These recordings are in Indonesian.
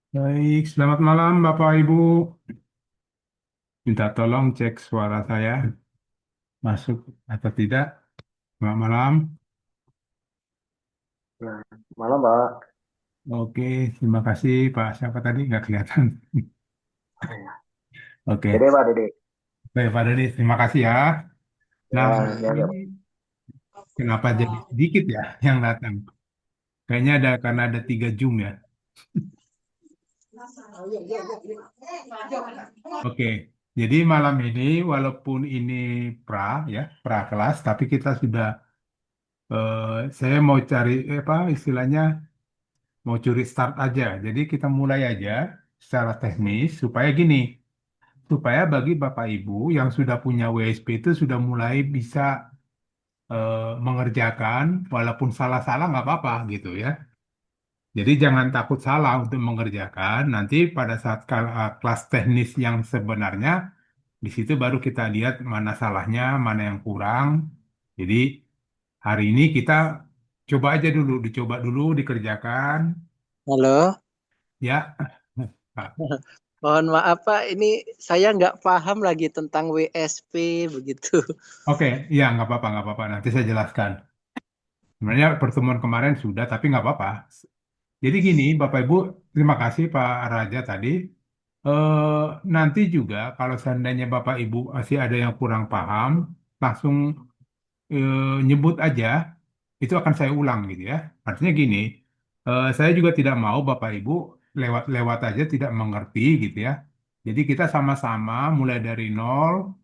Baik, selamat malam Bapak Ibu. Minta tolong cek suara saya masuk atau tidak. Selamat malam. Nah, malam Pak. Oke, terima kasih Pak. Siapa tadi? Nggak kelihatan. Oke, Dede Pak, Dede. baik Pak Dodi, terima kasih ya. Nah, Ya, hari ya, ini ya. kenapa jadi sedikit ya yang datang? Kayaknya ada karena ada 3 Zoom ya. Oke, jadi malam ini walaupun ini pra ya, pra kelas, tapi kita sudah, saya mau cari apa istilahnya, mau curi start aja. Jadi kita mulai aja secara teknis supaya gini, supaya bagi Bapak Ibu yang sudah punya WSP itu sudah mulai bisa mengerjakan, walaupun salah-salah nggak apa-apa gitu ya. Jadi jangan takut salah untuk mengerjakan. Nanti pada saat kelas teknis yang sebenarnya, di situ baru kita lihat mana salahnya, mana yang kurang. Jadi hari ini kita coba aja dulu, dicoba dulu, dikerjakan. Halo, Ya, mohon maaf Pak, ini saya nggak paham lagi tentang WSP begitu. oke, ya nggak apa-apa. Nanti saya jelaskan. Sebenarnya pertemuan kemarin sudah, tapi nggak apa-apa. Jadi gini, Bapak Ibu, terima kasih Pak Raja tadi. Eh, Nanti juga kalau seandainya Bapak Ibu masih ada yang kurang paham, langsung nyebut aja, itu akan saya ulang gitu ya. Artinya gini, saya juga tidak mau Bapak Ibu lewat-lewat aja tidak mengerti gitu ya. Jadi kita sama-sama mulai dari nol,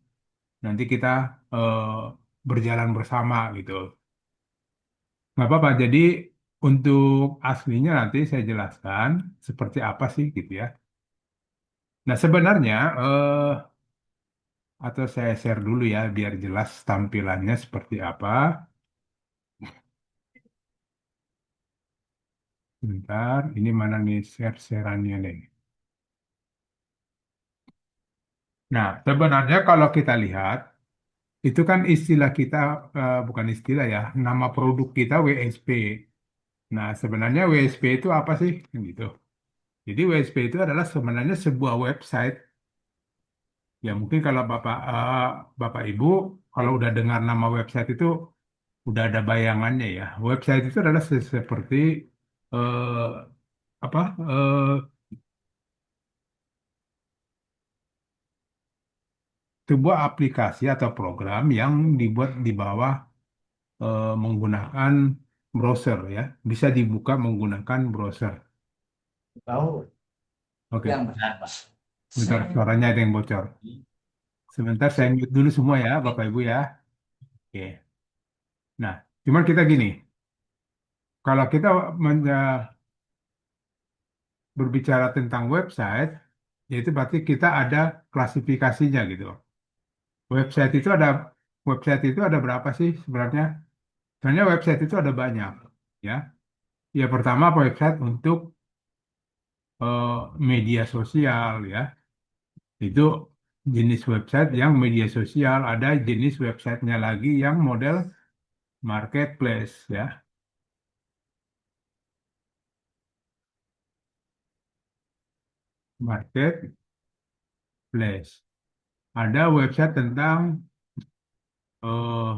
nanti kita eh, berjalan bersama gitu. Nggak apa-apa. Jadi untuk aslinya nanti saya jelaskan seperti apa sih gitu ya. Nah sebenarnya atau saya share dulu ya biar jelas tampilannya seperti apa. Bentar, ini mana nih share-sharannya nih. Nah sebenarnya kalau kita lihat itu kan istilah kita, bukan istilah ya, nama produk kita WSP. Nah sebenarnya WSP itu apa sih gitu. Jadi WSP itu adalah sebenarnya sebuah website. Ya mungkin kalau Bapak Ibu kalau udah dengar nama website itu udah ada bayangannya ya. Website itu adalah seperti eh, apa sebuah aplikasi atau program yang dibuat di bawah menggunakan browser ya. Bisa dibuka menggunakan browser. Tahu Oke, yang benar, Pak. bentar suaranya ada yang bocor. Sebentar saya mute dulu semua ya Bapak Ibu ya. Oke. Nah, cuman kita gini, kalau kita berbicara tentang website, yaitu berarti kita ada klasifikasinya gitu. Website itu ada website itu ada berapa sih sebenarnya? Sebenarnya website itu ada banyak, ya. Ya pertama website untuk media sosial, ya. Itu jenis website yang media sosial. Ada jenis websitenya lagi yang model marketplace, ya. Marketplace. Ada website tentang eh,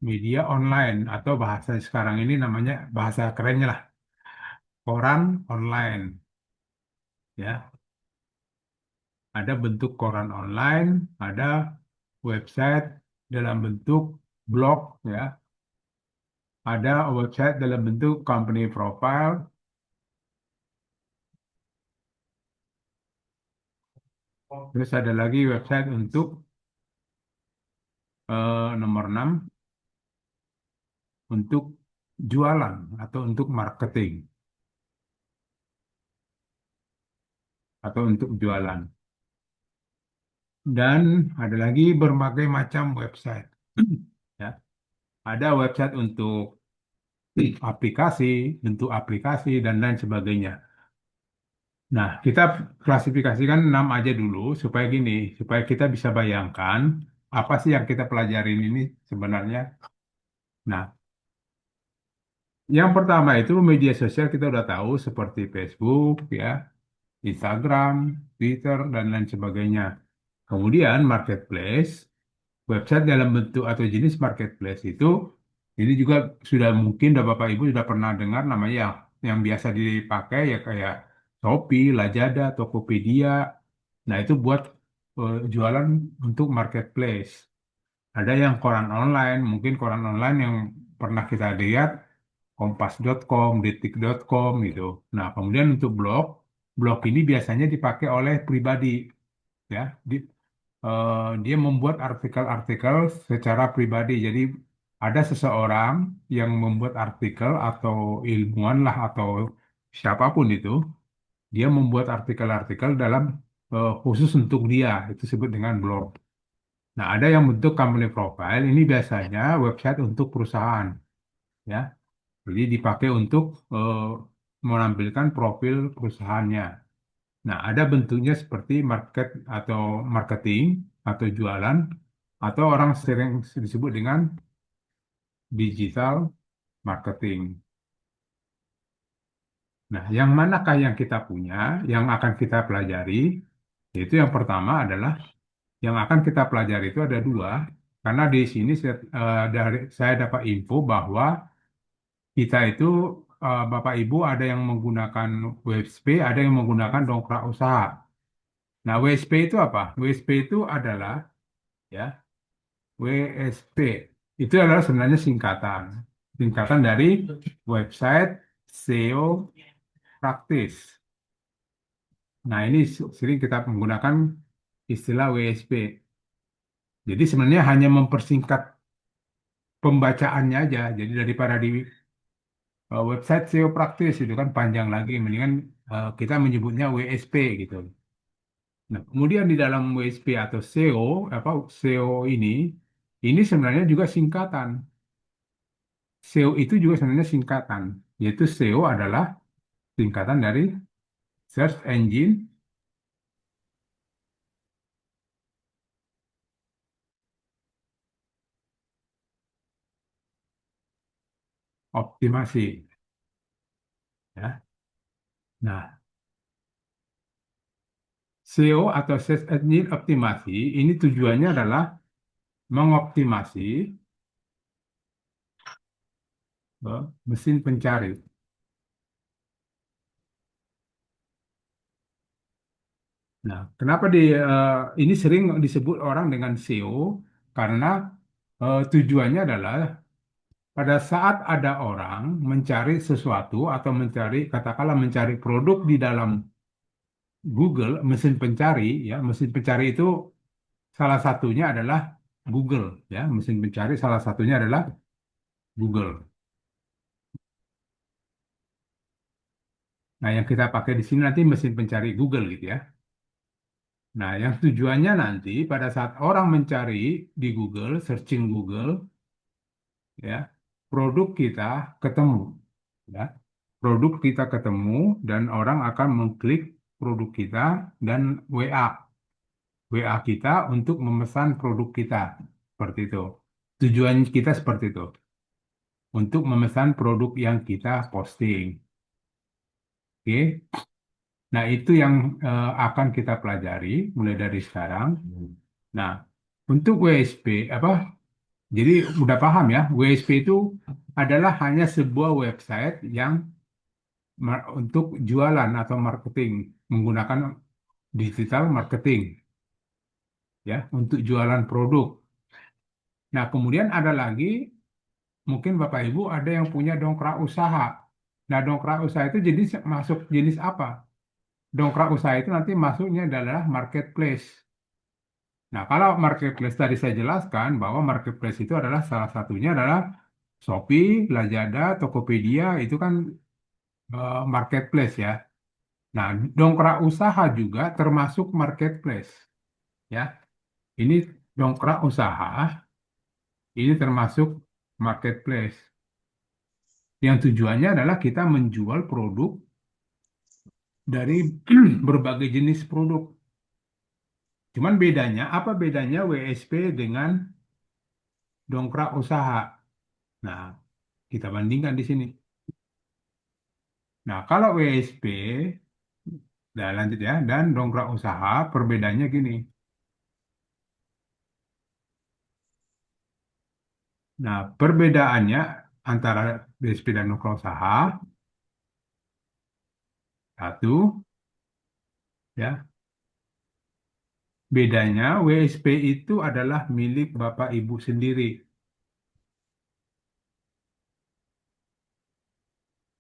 media online atau bahasa sekarang ini namanya bahasa kerennya lah koran online ya. Ada bentuk koran online, ada website dalam bentuk blog ya, ada website dalam bentuk company profile, Terus ada lagi website untuk nomor 6 untuk jualan atau untuk marketing atau untuk jualan. Dan ada lagi berbagai macam website. Ya, ada website untuk aplikasi, bentuk aplikasi dan lain sebagainya. Nah, kita klasifikasikan 6 aja dulu supaya gini, supaya kita bisa bayangkan apa sih yang kita pelajarin ini sebenarnya. Nah, yang pertama itu media sosial kita udah tahu seperti Facebook, ya, Instagram, Twitter, dan lain sebagainya. Kemudian marketplace, website dalam bentuk atau jenis marketplace itu, ini juga sudah mungkin udah Bapak Ibu sudah pernah dengar namanya yang biasa dipakai ya kayak Shopee, Lazada, Tokopedia. Nah itu buat jualan untuk marketplace. Ada yang koran online, mungkin koran online yang pernah kita lihat kompas.com, detik.com gitu. Nah, kemudian untuk blog, blog ini biasanya dipakai oleh pribadi, ya. Dia membuat artikel-artikel secara pribadi. Jadi ada seseorang yang membuat artikel atau ilmuwan lah atau siapapun itu, dia membuat artikel-artikel dalam khusus untuk dia, itu disebut dengan blog. Nah, ada yang bentuk company profile, ini biasanya website untuk perusahaan, ya. Jadi dipakai untuk menampilkan profil perusahaannya. Nah, ada bentuknya seperti market atau marketing atau jualan atau orang sering disebut dengan digital marketing. Nah, yang manakah yang kita punya, yang akan kita pelajari? Yaitu yang pertama adalah yang akan kita pelajari itu ada dua, karena di sini saya dapat info bahwa kita itu Bapak Ibu ada yang menggunakan WSP, ada yang menggunakan dongkrak usaha. Nah, WSP itu apa? WSP itu adalah ya WSP itu adalah sebenarnya singkatan dari website SEO praktis. Nah, ini sering kita menggunakan istilah WSP. Jadi sebenarnya hanya mempersingkat pembacaannya aja. Jadi daripada di website SEO praktis itu kan panjang lagi, mendingan kita menyebutnya WSP gitu. Nah, kemudian di dalam WSP atau SEO, SEO ini sebenarnya juga singkatan. SEO itu juga sebenarnya singkatan, yaitu SEO adalah singkatan dari Search Engine Optimasi. Ya. Nah, SEO atau Search Engine Optimasi ini tujuannya adalah mengoptimasi mesin pencari. Nah, kenapa ini sering disebut orang dengan SEO? Karena tujuannya adalah pada saat ada orang mencari sesuatu atau mencari, katakanlah mencari produk di dalam Google, mesin pencari, ya, mesin pencari itu salah satunya adalah Google, ya, mesin pencari salah satunya adalah Google. Nah, yang kita pakai di sini nanti mesin pencari Google gitu ya. Nah, yang tujuannya nanti pada saat orang mencari di Google, searching Google, ya, produk kita ketemu, ya. Produk kita ketemu dan orang akan mengklik produk kita dan WA kita untuk memesan produk kita. Seperti itu. Tujuan kita seperti itu. Untuk memesan produk yang kita posting. Oke. Nah, itu yang akan kita pelajari mulai dari sekarang. Nah, untuk WSP apa? Jadi udah paham ya, WSP itu adalah hanya sebuah website yang untuk jualan atau marketing menggunakan digital marketing ya untuk jualan produk. Nah, kemudian ada lagi mungkin Bapak Ibu ada yang punya dongkrak usaha. Nah, dongkrak usaha itu jenis masuk jenis apa? dongkrak usaha itu nanti masuknya adalah marketplace. Nah, kalau marketplace tadi saya jelaskan bahwa marketplace itu adalah salah satunya adalah Shopee, Lazada, Tokopedia itu kan marketplace ya. Nah, dongkrak usaha juga termasuk marketplace ya. Ini dongkrak usaha ini termasuk marketplace. Yang tujuannya adalah kita menjual produk dari berbagai jenis produk. Cuman bedanya, apa bedanya WSP dengan dongkrak usaha? Nah, kita bandingkan di sini. Nah, kalau WSP, nah lanjut ya, dan dongkrak usaha, perbedaannya gini. Nah, perbedaannya antara WSP dan dongkrak usaha, satu, ya, bedanya WSP itu adalah milik Bapak Ibu sendiri.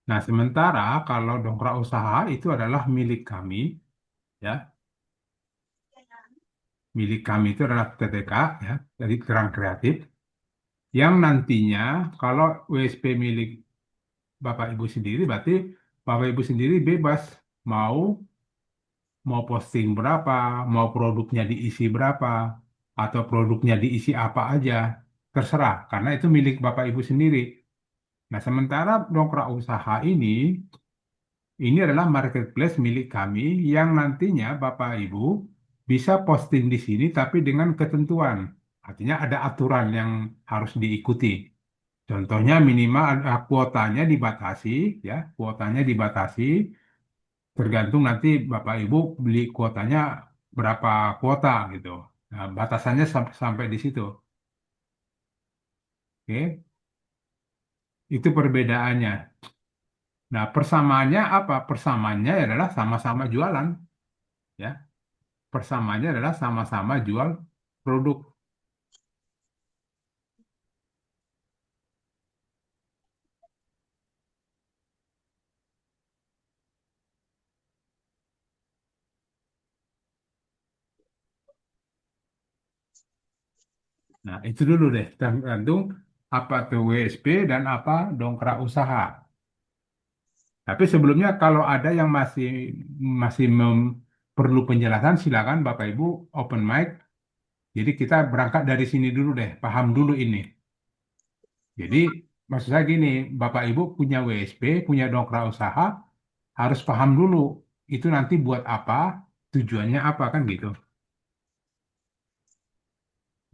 Nah, sementara kalau dongkrak usaha itu adalah milik kami, ya. Milik kami itu adalah TTK, ya, dari Terang Kreatif, yang nantinya kalau WSP milik Bapak Ibu sendiri, berarti Bapak Ibu sendiri bebas mau mau posting berapa, mau produknya diisi berapa, atau produknya diisi apa aja, terserah, karena itu milik Bapak Ibu sendiri. Nah, sementara dongkrak usaha ini adalah marketplace milik kami yang nantinya Bapak Ibu bisa posting di sini tapi dengan ketentuan. Artinya ada aturan yang harus diikuti. Contohnya minimal ada kuotanya dibatasi, ya, kuotanya dibatasi. Tergantung nanti Bapak Ibu beli kuotanya berapa kuota gitu. Nah, batasannya sampai di situ. Oke, itu perbedaannya. Nah, persamaannya apa? Persamaannya adalah sama-sama jualan, ya. Persamaannya adalah sama-sama jual produk. Nah, itu dulu deh, tergantung apa tuh WSP dan apa dongkrak usaha. Tapi sebelumnya kalau ada yang masih masih perlu penjelasan, silakan Bapak Ibu open mic. Jadi kita berangkat dari sini dulu deh, paham dulu ini. Jadi maksud saya gini, Bapak Ibu punya WSP, punya dongkrak usaha, harus paham dulu itu nanti buat apa, tujuannya apa kan gitu.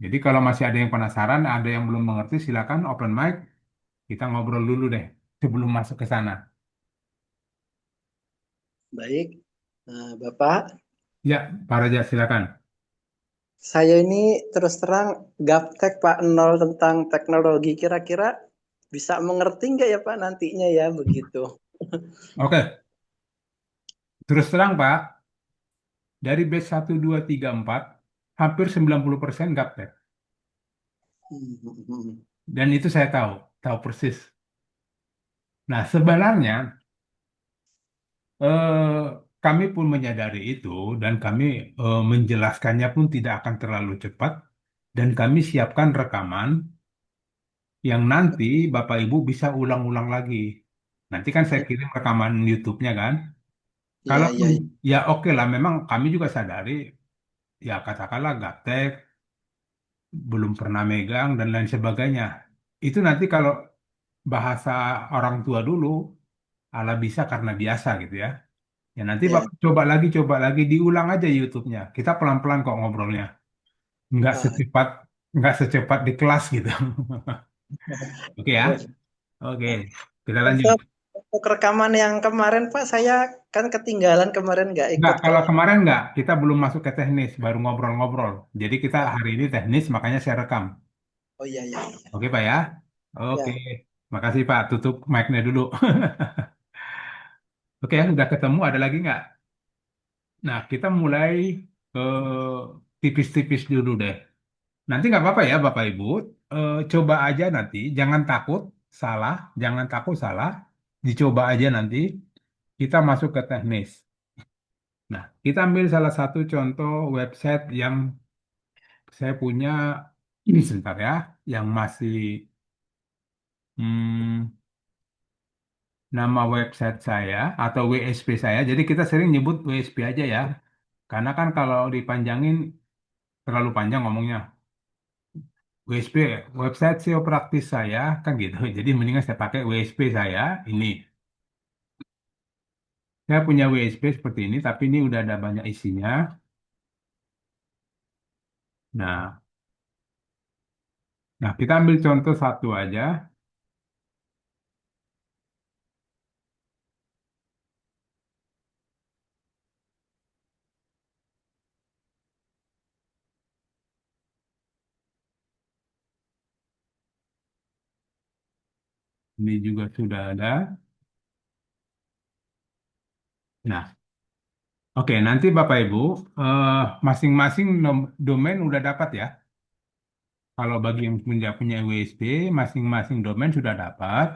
Jadi kalau masih ada yang penasaran, ada yang belum mengerti, silakan open mic, kita ngobrol dulu deh sebelum masuk ke sana. Baik, nah, Bapak, Ya, Pak Raja silakan. saya ini terus terang gaptek Pak nol tentang teknologi. Kira-kira bisa mengerti nggak ya Pak nantinya ya begitu? Oke, terus terang Pak, dari batch 1, 2, 3, 4, hampir 90% gaptek. Dan itu saya tahu persis. Nah, sebenarnya eh, kami pun menyadari itu dan kami menjelaskannya pun tidak akan terlalu cepat dan kami siapkan rekaman yang nanti Bapak Ibu bisa ulang-ulang lagi. Nanti kan saya kirim rekaman YouTube-nya kan. Ya, Kalaupun ya, ya. ya oke lah, memang kami juga sadari ya katakanlah gaptek, belum pernah megang dan lain sebagainya. Itu nanti kalau bahasa orang tua dulu ala bisa karena biasa gitu ya. Ya nanti Ya. Bapak coba lagi diulang aja YouTube-nya. Kita pelan-pelan kok ngobrolnya. Nggak Ah, secepat nggak secepat di kelas gitu. Oke ya. terus. Oke. Kita lanjut. Untuk rekaman yang kemarin Pak, saya kan ketinggalan kemarin nggak Nggak, ikut kalau kemarin nggak, kita belum masuk ke teknis, baru ngobrol-ngobrol. Jadi kita Oh, hari ini teknis, makanya saya rekam. oh iya, iya, iya. Oke Pak ya? Oke. Ya, Makasih Pak. Tutup mic-nya dulu. Oke ya, udah ketemu. Ada lagi nggak? Nah, kita mulai ke tipis-tipis dulu deh. Nanti nggak apa-apa ya Bapak Ibu. Coba aja nanti, jangan takut salah, jangan takut salah. Dicoba aja nanti. Kita masuk ke teknis. Nah, kita ambil salah satu contoh website yang saya punya ini sebentar ya, yang masih hmm, nama website saya atau WSP saya. Jadi kita sering nyebut WSP aja ya, karena kan kalau dipanjangin terlalu panjang ngomongnya. WSP, website SEO praktis saya kan gitu. Jadi mendingan saya pakai WSP saya ini. Saya punya WSP seperti ini, tapi ini udah ada banyak isinya. Nah, nah kita ambil contoh satu aja. Ini juga sudah ada. Nah, oke, nanti Bapak Ibu, eh, masing-masing domain udah dapat ya. Kalau bagi yang punya WSP, masing-masing domain sudah dapat.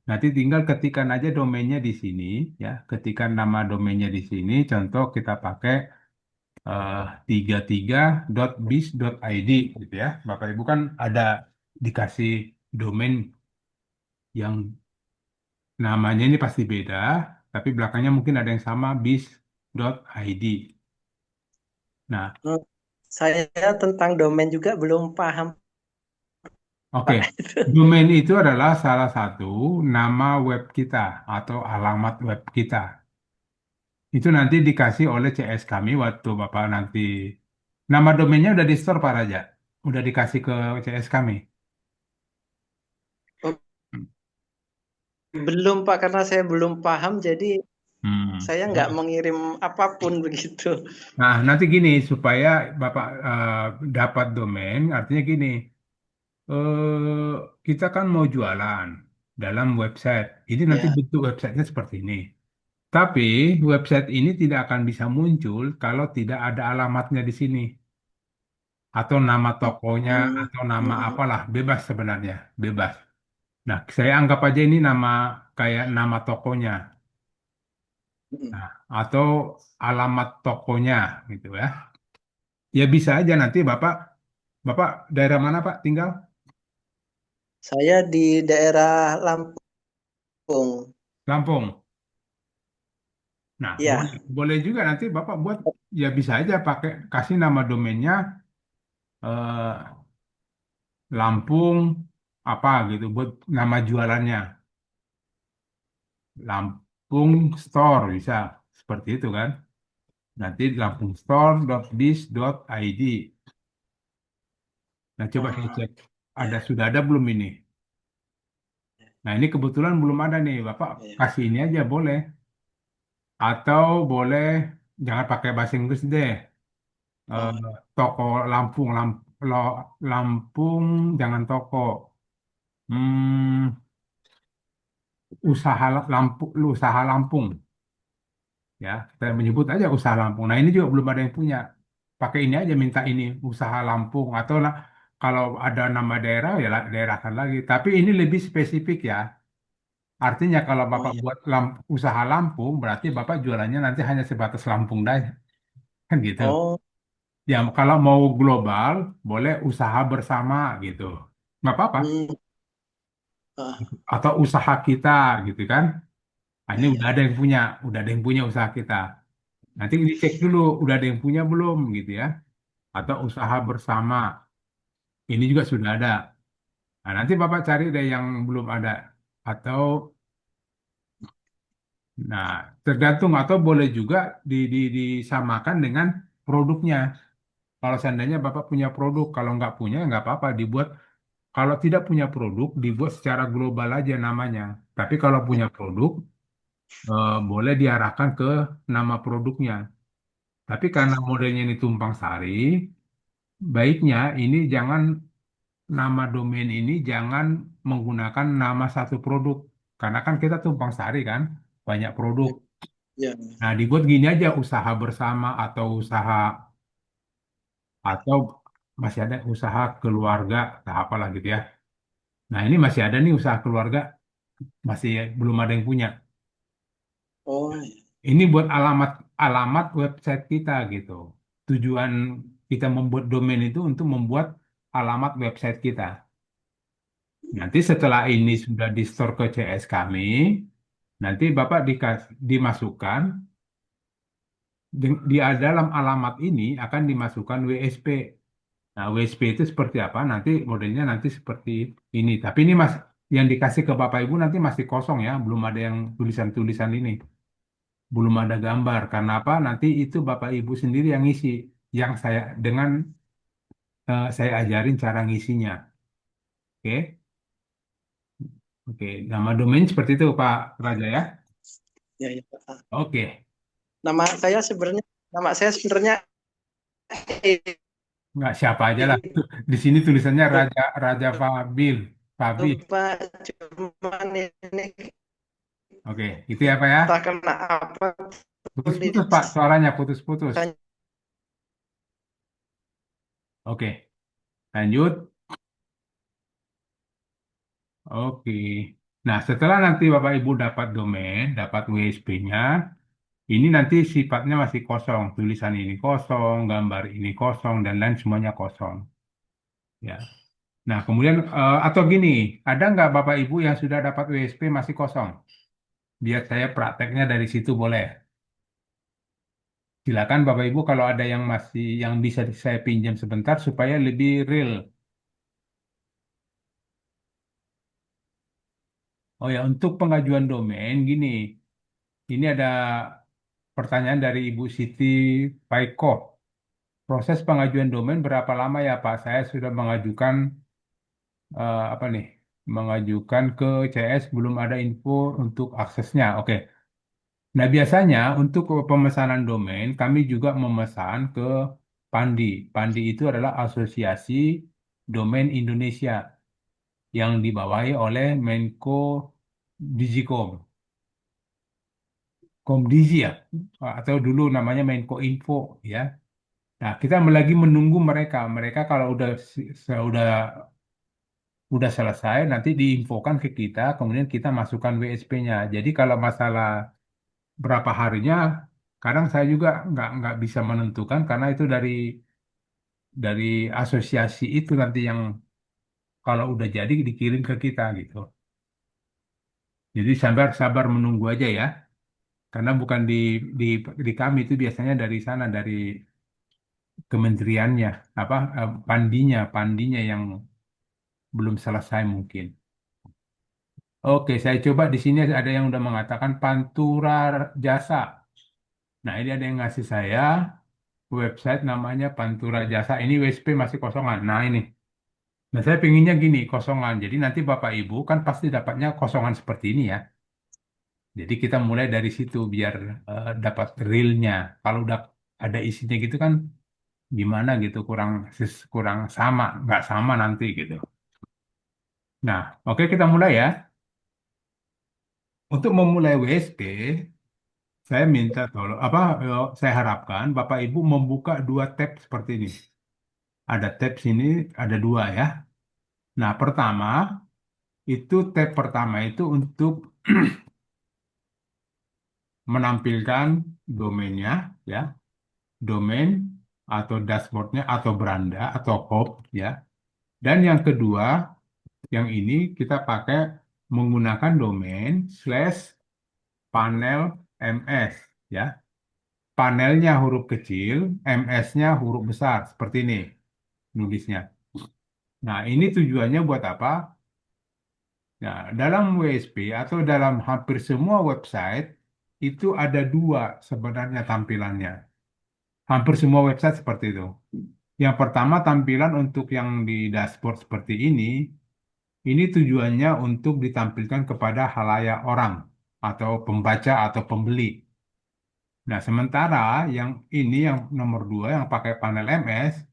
Nanti tinggal ketikkan aja domainnya di sini, ya. Ketikkan nama domainnya di sini. Contoh kita pakai 33.biz.id gitu ya. Bapak Ibu kan ada dikasih domain yang namanya ini pasti beda, tapi belakangnya mungkin ada yang sama biz.id. Nah, Hmm, saya tentang domain juga belum paham, oke. Pak. Domain itu adalah salah satu nama web kita atau alamat web kita. Itu nanti dikasih oleh CS kami waktu Bapak nanti. Nama domainnya udah di store Pak Raja. Udah dikasih ke CS kami. Belum, Pak, karena saya belum paham, jadi Hmm. saya nggak mengirim apapun begitu. Nah, nanti gini, supaya Bapak dapat domain, artinya gini, eh, kita kan mau jualan dalam website. Ini nanti Ya. bentuk websitenya seperti ini. Tapi website ini tidak akan bisa muncul kalau tidak ada alamatnya di sini. Atau nama tokonya, Hmm, atau nama hmm, apalah, bebas sebenarnya, bebas. Nah, saya anggap aja ini nama kayak nama tokonya, hmm. nah, atau alamat tokonya gitu ya. Ya bisa aja nanti Bapak daerah mana Pak tinggal? Saya di daerah Lampung. Lampung. Nah, boleh, Ya. boleh juga nanti Bapak buat ya bisa aja pakai kasih nama domainnya eh, Lampung apa gitu buat nama jualannya. Lampung Store bisa seperti itu kan. Nanti lampungstore.biz.id. Nah, coba saya Ah, cek ada ya, sudah ada belum ini. Nah, ini kebetulan belum ada nih. Bapak ya. kasih ini aja boleh. Atau boleh jangan pakai bahasa Inggris deh. Eh, Oh, toko Lampung, Lampung, jangan toko. Hmm, usaha Lampung, ya. Kita menyebut aja usaha Lampung. Nah, ini juga belum ada yang punya. Pakai ini aja minta ini usaha Lampung atau lah kalau ada nama daerah ya daerahkan lagi. Tapi ini lebih spesifik ya. Artinya kalau oh Bapak ya. buat usaha Lampung, berarti Bapak jualannya nanti hanya sebatas Lampung saja, kan gitu. Oh, Ya, kalau mau global, boleh usaha bersama gitu. Nggak apa-apa. hmm, ah, Atau usaha kita gitu kan. Nah, ini ya, udah ya. ada yang punya, udah ada yang punya usaha kita. Nanti dicek dulu, udah ada yang punya belum gitu ya. Atau usaha bersama, ini juga sudah ada. Nah, nanti Bapak cari deh yang belum ada. Atau, nah, tergantung atau boleh juga disamakan dengan produknya. Kalau seandainya Bapak punya produk, kalau nggak punya ya nggak apa-apa dibuat. Kalau tidak punya produk, dibuat secara global aja namanya. Tapi kalau punya produk, boleh diarahkan ke nama produknya. Tapi karena modelnya ini tumpang sari, baiknya ini jangan nama domain ini jangan menggunakan nama satu produk. Karena kan kita tumpang sari kan, banyak produk. Ya. Nah, dibuat gini aja usaha bersama atau masih ada usaha keluarga, tak apalah gitu ya. Nah, ini masih ada nih usaha keluarga, masih belum ada yang punya. Oh, ya. Ini buat alamat alamat website kita gitu. Tujuan kita membuat domain itu untuk membuat alamat website kita. Nanti setelah ini sudah di-store ke CS kami, nanti Bapak dimasukkan di dalam alamat ini akan dimasukkan WSP. Nah, WSP itu seperti apa? Nanti modelnya nanti seperti ini. Tapi ini Mas yang dikasih ke Bapak Ibu nanti masih kosong ya, belum ada yang tulisan-tulisan ini. Belum ada gambar. Karena apa? Nanti itu Bapak Ibu sendiri yang ngisi. Yang saya ajarin cara ngisinya. Oke? Oke. Nama domain seperti itu Pak Raja ya. Ya, ya, Pak. Oke. Nama saya sebenarnya Nggak siapa aja lah. Di sini tulisannya Raja Raja Fabil. Fabi. Pak, cuman ini Oke. Itu ya Pak ya. tak kena apa Putus-putus Pak. Suaranya putus-putus. tulisannya. Oke. Lanjut. Oke. Nah, setelah nanti Bapak Ibu dapat domain, dapat WSP-nya, ini nanti sifatnya masih kosong. Tulisan ini kosong, gambar ini kosong, dan lain semuanya kosong. Ya. Nah, kemudian atau gini, ada nggak Bapak Ibu yang sudah dapat WSP masih kosong? Biar saya prakteknya dari situ boleh. Silakan Bapak Ibu kalau ada yang masih yang bisa saya pinjam sebentar supaya lebih real. Oh ya, untuk pengajuan domain gini, ini ada pertanyaan dari Ibu Siti Paiko. Proses pengajuan domain berapa lama ya Pak? Saya sudah mengajukan apa nih? Mengajukan ke CS belum ada info untuk aksesnya. Oke. Nah, biasanya untuk pemesanan domain kami juga memesan ke Pandi. Pandi itu adalah Asosiasi Domain Indonesia yang dibawahi oleh Menko Digikom. Komdigi ya, atau dulu namanya Menko Info ya. Nah, kita lagi menunggu mereka. Mereka kalau udah selesai, nanti diinfokan ke kita, kemudian kita masukkan WSP-nya. Jadi kalau masalah berapa harinya, kadang saya juga nggak bisa menentukan karena itu dari asosiasi itu nanti yang kalau udah jadi dikirim ke kita gitu. Jadi sabar sabar menunggu aja ya, karena bukan di di kami itu biasanya dari sana dari kementeriannya apa pandinya yang belum selesai mungkin. Oke, saya coba di sini ada yang udah mengatakan Pantura Jasa. Nah, ini ada yang ngasih saya website namanya Pantura Jasa. Ini WSP masih kosongan. Nah, ini. Nah, saya pinginnya gini, kosongan. Jadi nanti Bapak Ibu kan pasti dapatnya kosongan seperti ini ya. Jadi kita mulai dari situ biar dapat realnya. Kalau udah ada isinya gitu kan gimana gitu, kurang sama, nggak sama nanti gitu. Nah, oke kita mulai ya. Untuk memulai WSP, saya minta tolong saya harapkan Bapak Ibu membuka dua tab seperti ini. Ada tab sini, ada dua ya. Nah, tab pertama itu untuk menampilkan domainnya ya, domain atau dashboardnya atau beranda atau hub ya. Dan yang kedua, yang ini kita pakai menggunakan domain slash panel MS ya. Panelnya huruf kecil, MS-nya huruf besar seperti ini nulisnya. Nah, ini tujuannya buat apa? Nah, dalam WSP atau dalam hampir semua website itu ada dua sebenarnya tampilannya. Hampir semua website seperti itu. Yang pertama tampilan untuk yang di dashboard seperti ini tujuannya untuk ditampilkan kepada halayak orang atau pembaca atau pembeli. Nah, sementara yang nomor dua yang pakai panel MS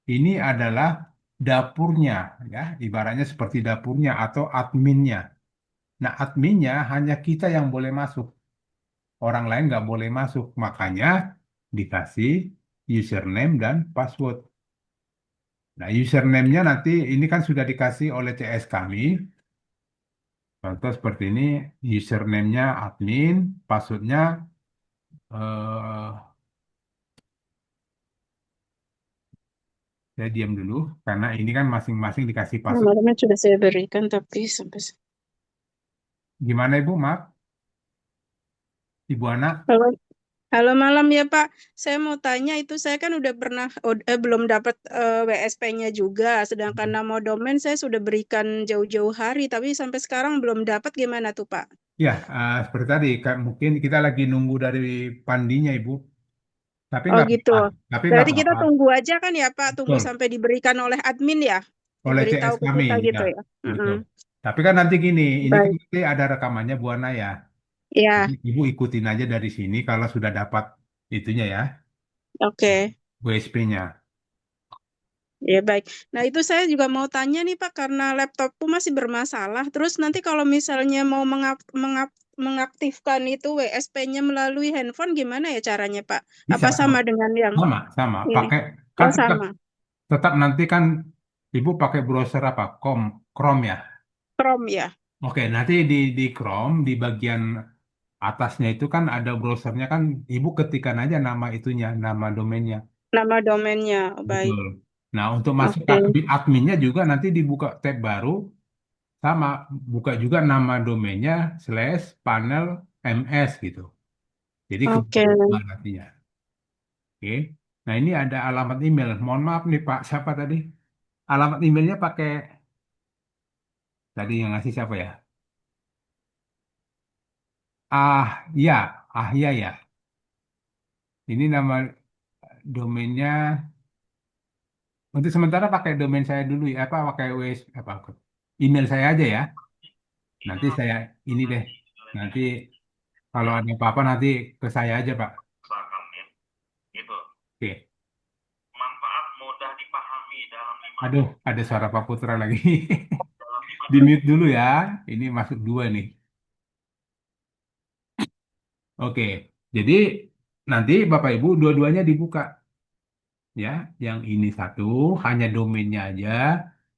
ini adalah dapurnya ya, ibaratnya seperti dapurnya atau adminnya. Nah, adminnya hanya kita yang boleh masuk, orang lain nggak boleh masuk. Makanya dikasih username dan password. Nah, username-nya nanti ini kan sudah dikasih oleh CS kami. Contoh seperti ini, username-nya admin, password-nya eh, saya diam dulu karena ini kan masing-masing dikasih password. Nomornya sudah saya berikan, tapi sampai Gimana Ibu? Maaf, Ibu Ana? halo, halo malam ya Pak. Saya mau tanya itu saya kan udah pernah belum dapat WSP-nya juga, sedangkan nama domain saya sudah berikan jauh-jauh hari, tapi sampai sekarang belum dapat gimana tuh Pak? Ya, seperti tadi, mungkin kita lagi nunggu dari Pandinya Ibu. Tapi Oh nggak gitu. apa-apa. Tapi nggak Berarti kita apa-apa. tunggu aja kan ya Pak, tunggu Betul. sampai diberikan oleh admin ya, Oleh CS diberitahu ke kami, kita ya. gitu ya. Mm-mm. Betul. Tapi kan nanti gini, ini kan Baik, nanti ada rekamannya Bu Ana ya. Jadi ya, Ibu ikutin aja dari sini kalau sudah dapat itunya ya, oke. WSP-nya. Ya baik. Nah itu saya juga mau tanya nih Pak, karena laptopku masih bermasalah. Terus nanti kalau misalnya mau mengaktifkan itu WSP-nya melalui handphone, gimana ya caranya Pak? Bisa Apa sama dengan yang sama, sama. ini? Pakai kan Oh tetap, sama, tetap nanti kan Ibu pakai browser apa? Chrome ya. Chrome ya, Oke, nanti di Chrome di bagian atasnya itu kan ada browsernya kan Ibu ketikkan aja nama itunya, nama domainnya. nama domainnya. Oh, baik, Betul. Nah, untuk masuk ke oke, adminnya juga nanti dibuka tab baru sama buka juga nama domainnya slash panel ms gitu. Jadi oke. kebuka nantinya. Oke. Nah, ini ada alamat email. Mohon maaf nih Pak, siapa tadi? Alamat emailnya pakai tadi yang ngasih siapa ya? Ya, ya ya. Ini nama domainnya untuk sementara pakai domain saya dulu ya, apa pakai apa email saya aja ya. Nanti saya ini deh. Nanti kalau ada apa-apa nanti ke saya aja, Pak. Oke. Aduh, ada suara Pak Putra lagi. Di mute dulu ya. Ini masuk dua nih. Oke. Jadi nanti Bapak Ibu dua-duanya dibuka ya. Yang ini satu hanya domainnya aja.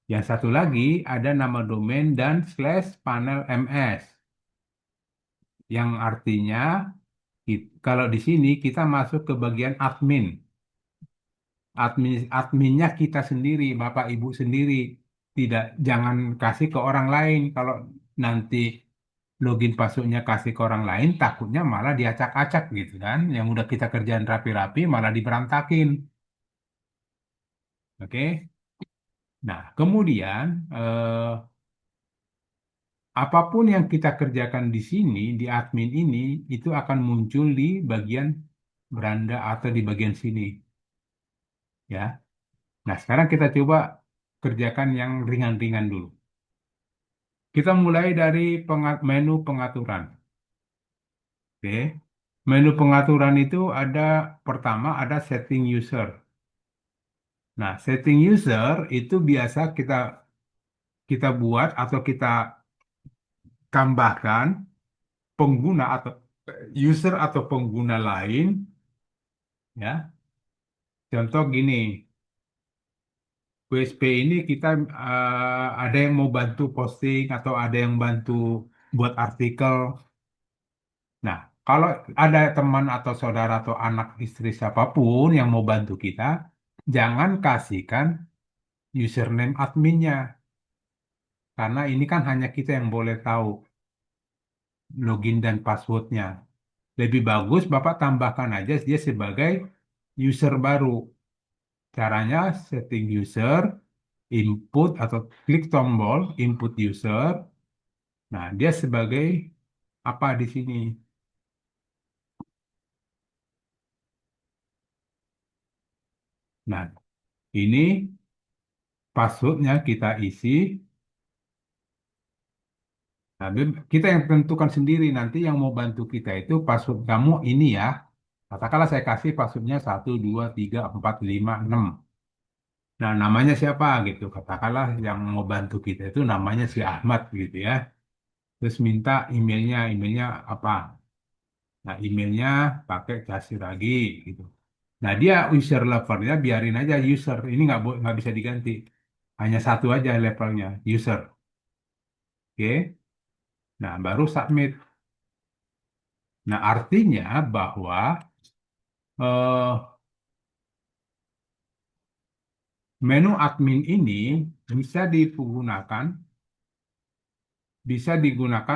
Yang satu lagi ada nama domain dan slash panel ms. Yang artinya kalau di sini kita masuk ke bagian admin. Adminnya kita sendiri, Bapak Ibu sendiri. Tidak, jangan kasih ke orang lain. Kalau nanti login passwordnya kasih ke orang lain, takutnya malah diacak-acak gitu kan. Yang udah kita kerjaan rapi-rapi malah diberantakin. Oke. Nah, kemudian apapun yang kita kerjakan di sini, di admin ini, itu akan muncul di bagian beranda atau di bagian sini. Ya. Nah, sekarang kita coba kerjakan yang ringan-ringan dulu. Kita mulai dari menu pengaturan. Oke. Menu pengaturan itu ada pertama ada setting user. Nah, setting user itu biasa kita kita buat atau kita tambahkan pengguna atau user atau pengguna lain ya. Contoh gini, WSP ini kita ada yang mau bantu posting atau ada yang bantu buat artikel. Nah, kalau ada teman atau saudara atau anak istri siapapun yang mau bantu kita, jangan kasihkan username adminnya. Karena ini kan hanya kita yang boleh tahu login dan passwordnya. Lebih bagus Bapak tambahkan aja dia sebagai user baru. Caranya setting user, input atau klik tombol input user. Nah, dia sebagai apa di sini? Nah, ini passwordnya kita isi. Nah, kita yang tentukan sendiri nanti yang mau bantu kita itu password kamu ini ya. Katakanlah saya kasih passwordnya 1, 2, 3, 4, 5, 6. Nah, namanya siapa gitu. Katakanlah yang mau bantu kita itu namanya si Ahmad gitu ya. Terus minta emailnya apa. Nah, emailnya pakai kasih lagi gitu. Nah, dia user levelnya biarin aja user. Ini nggak bisa diganti. Hanya satu aja levelnya, user. Oke. Nah, baru submit. Nah, artinya bahwa eh, menu admin ini bisa digunakan,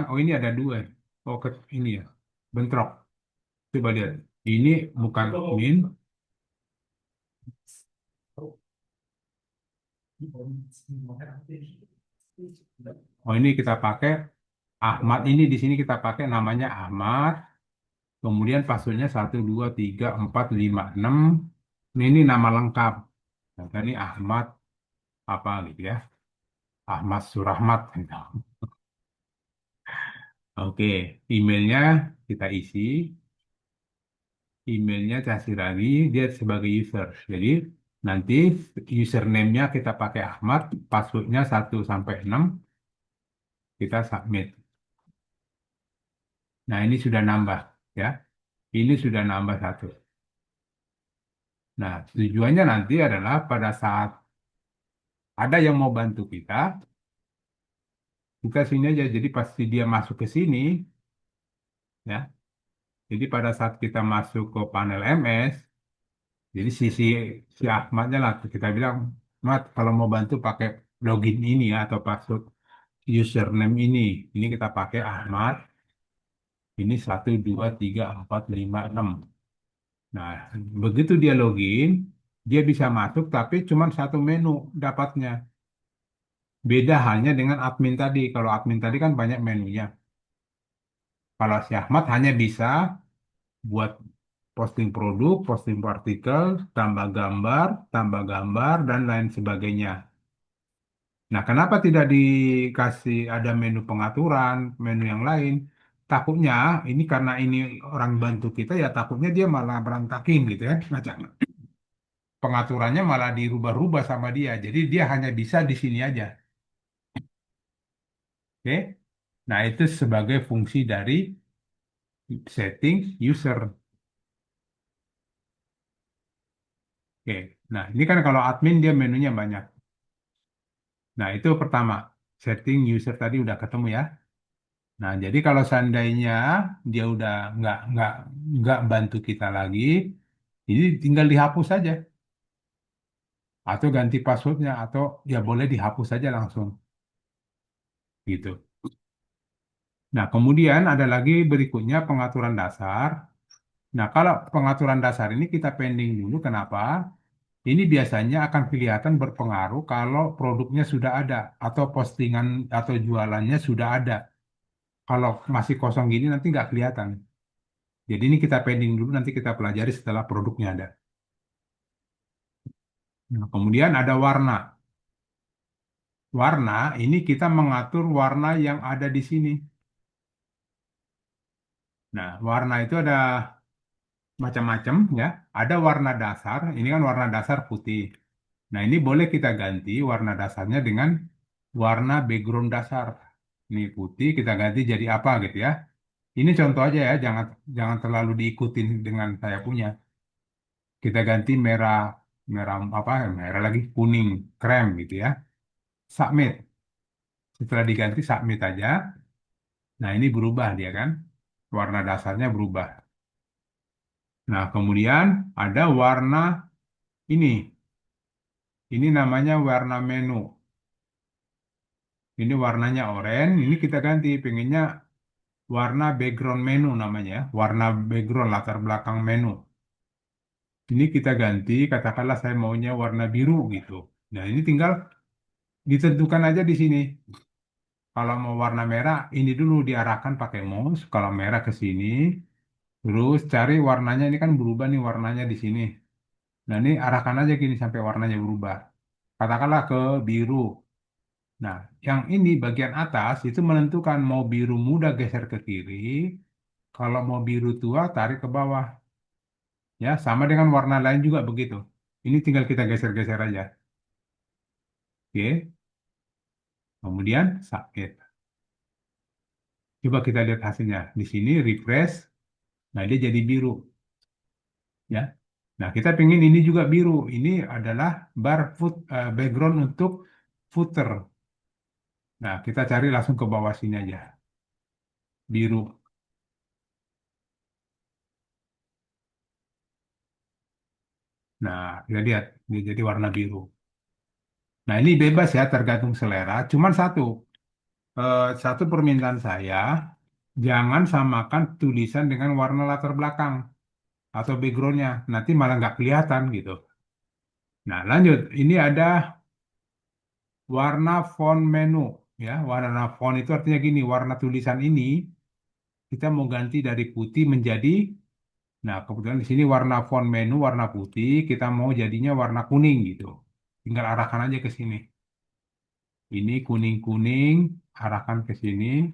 Oh, ini ada dua. Oh, ini ya, bentrok. Coba lihat. Ini bukan admin. Oh, ini kita pakai Ahmad. Ini di sini kita pakai namanya Ahmad. Kemudian passwordnya 1, 2, 3, 4, 5, 6. Ini nama lengkap. Nah, ini Ahmad apa gitu ya? Ahmad Surahmat. Gitu. Oke, emailnya kita isi. Emailnya kasih lagi dia sebagai user. Jadi nanti username-nya kita pakai Ahmad, passwordnya 1 sampai 6, kita submit. Nah, ini sudah nambah ya. Ini sudah nambah 1. Nah, tujuannya nanti adalah pada saat ada yang mau bantu kita sini aja. Jadi pasti dia masuk ke sini ya. Jadi pada saat kita masuk ke panel MS, jadi si Ahmadnya lah kita bilang, Mat, kalau mau bantu pakai login ini ya atau password username ini. Ini kita pakai Ahmad. Ini 1, 2, 3, 4, 5, 6. Nah, begitu dia login, dia bisa masuk tapi cuma satu menu dapatnya. Beda hanya dengan admin tadi. Kalau admin tadi kan banyak menunya. Kalau si Ahmad hanya bisa buat posting produk, posting artikel, tambah gambar, dan lain sebagainya. Nah, kenapa tidak dikasih ada menu pengaturan, menu yang lain? Takutnya ini karena ini orang bantu kita ya takutnya dia malah berantakin gitu ya. Ngacak. Pengaturannya malah dirubah-rubah sama dia. Jadi dia hanya bisa di sini aja. Oke. Nah, itu sebagai fungsi dari setting user. Oke. Nah, ini kan kalau admin dia menunya banyak. Nah, itu pertama. Setting user tadi udah ketemu ya. Nah, jadi kalau seandainya dia udah nggak bantu kita lagi, ini tinggal dihapus saja atau ganti passwordnya atau ya boleh dihapus saja langsung gitu. Nah, kemudian ada lagi berikutnya pengaturan dasar. Nah, kalau pengaturan dasar ini kita pending dulu. Kenapa? Ini biasanya akan kelihatan berpengaruh kalau produknya sudah ada atau postingan atau jualannya sudah ada. Kalau masih kosong gini nanti nggak kelihatan. Jadi ini kita pending dulu, nanti kita pelajari setelah produknya ada. Nah, kemudian ada warna. Warna ini kita mengatur warna yang ada di sini. Nah, warna itu ada macam-macam ya. Ada warna dasar, ini kan warna dasar putih. Nah, ini boleh kita ganti warna dasarnya dengan warna background dasar. Ini putih, kita ganti jadi apa gitu ya. Ini contoh aja ya, jangan jangan terlalu diikutin dengan saya punya. Kita ganti merah, merah apa? Merah lagi kuning, krem gitu ya. Submit. Setelah diganti submit aja. Nah, ini berubah dia kan. Warna dasarnya berubah. Nah, kemudian ada warna ini. Ini namanya warna menu. Ini warnanya oranye. Ini kita ganti. Pengennya warna background menu namanya. Warna background latar belakang menu. Ini kita ganti. Katakanlah saya maunya warna biru gitu. Nah, ini tinggal ditentukan aja di sini. Kalau mau warna merah, ini dulu diarahkan pakai mouse. Kalau merah ke sini. Terus cari warnanya. Ini kan berubah nih warnanya di sini. Nah, ini arahkan aja gini sampai warnanya berubah. Katakanlah ke biru. Nah, yang ini bagian atas itu menentukan mau biru muda geser ke kiri, kalau mau biru tua tarik ke bawah. Ya, sama dengan warna lain juga begitu. Ini tinggal kita geser-geser aja. Oke, kemudian submit. Coba kita lihat hasilnya. Di sini refresh, nah dia jadi biru. Ya. Nah, kita pengen ini juga biru. Ini adalah background untuk footer. Nah, kita cari langsung ke bawah sini aja. Biru. Nah, kita lihat dia jadi warna biru. Nah, ini bebas ya, tergantung selera. Cuman satu permintaan saya, jangan samakan tulisan dengan warna latar belakang atau backgroundnya. Nanti malah nggak kelihatan gitu. Nah, lanjut. Ini ada warna font menu. Ya, warna font itu artinya gini, warna tulisan ini kita mau ganti dari putih menjadi, nah kebetulan di sini warna font menu warna putih, kita mau jadinya warna kuning gitu. Tinggal arahkan aja ke sini. Ini kuning-kuning, arahkan ke sini,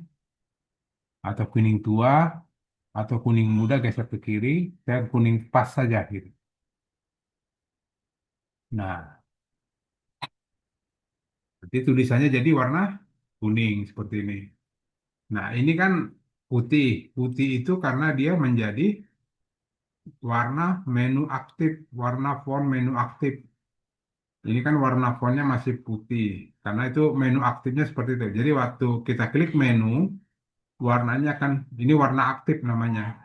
atau kuning tua, atau kuning muda geser ke kiri, dan kuning pas saja gitu. Nah, nanti tulisannya jadi warna kuning seperti ini. Nah, ini kan putih. Putih itu karena dia menjadi warna menu aktif, warna font menu aktif. Ini kan warna fontnya masih putih, karena itu menu aktifnya seperti itu. Jadi waktu kita klik menu, warnanya kan ini warna aktif namanya.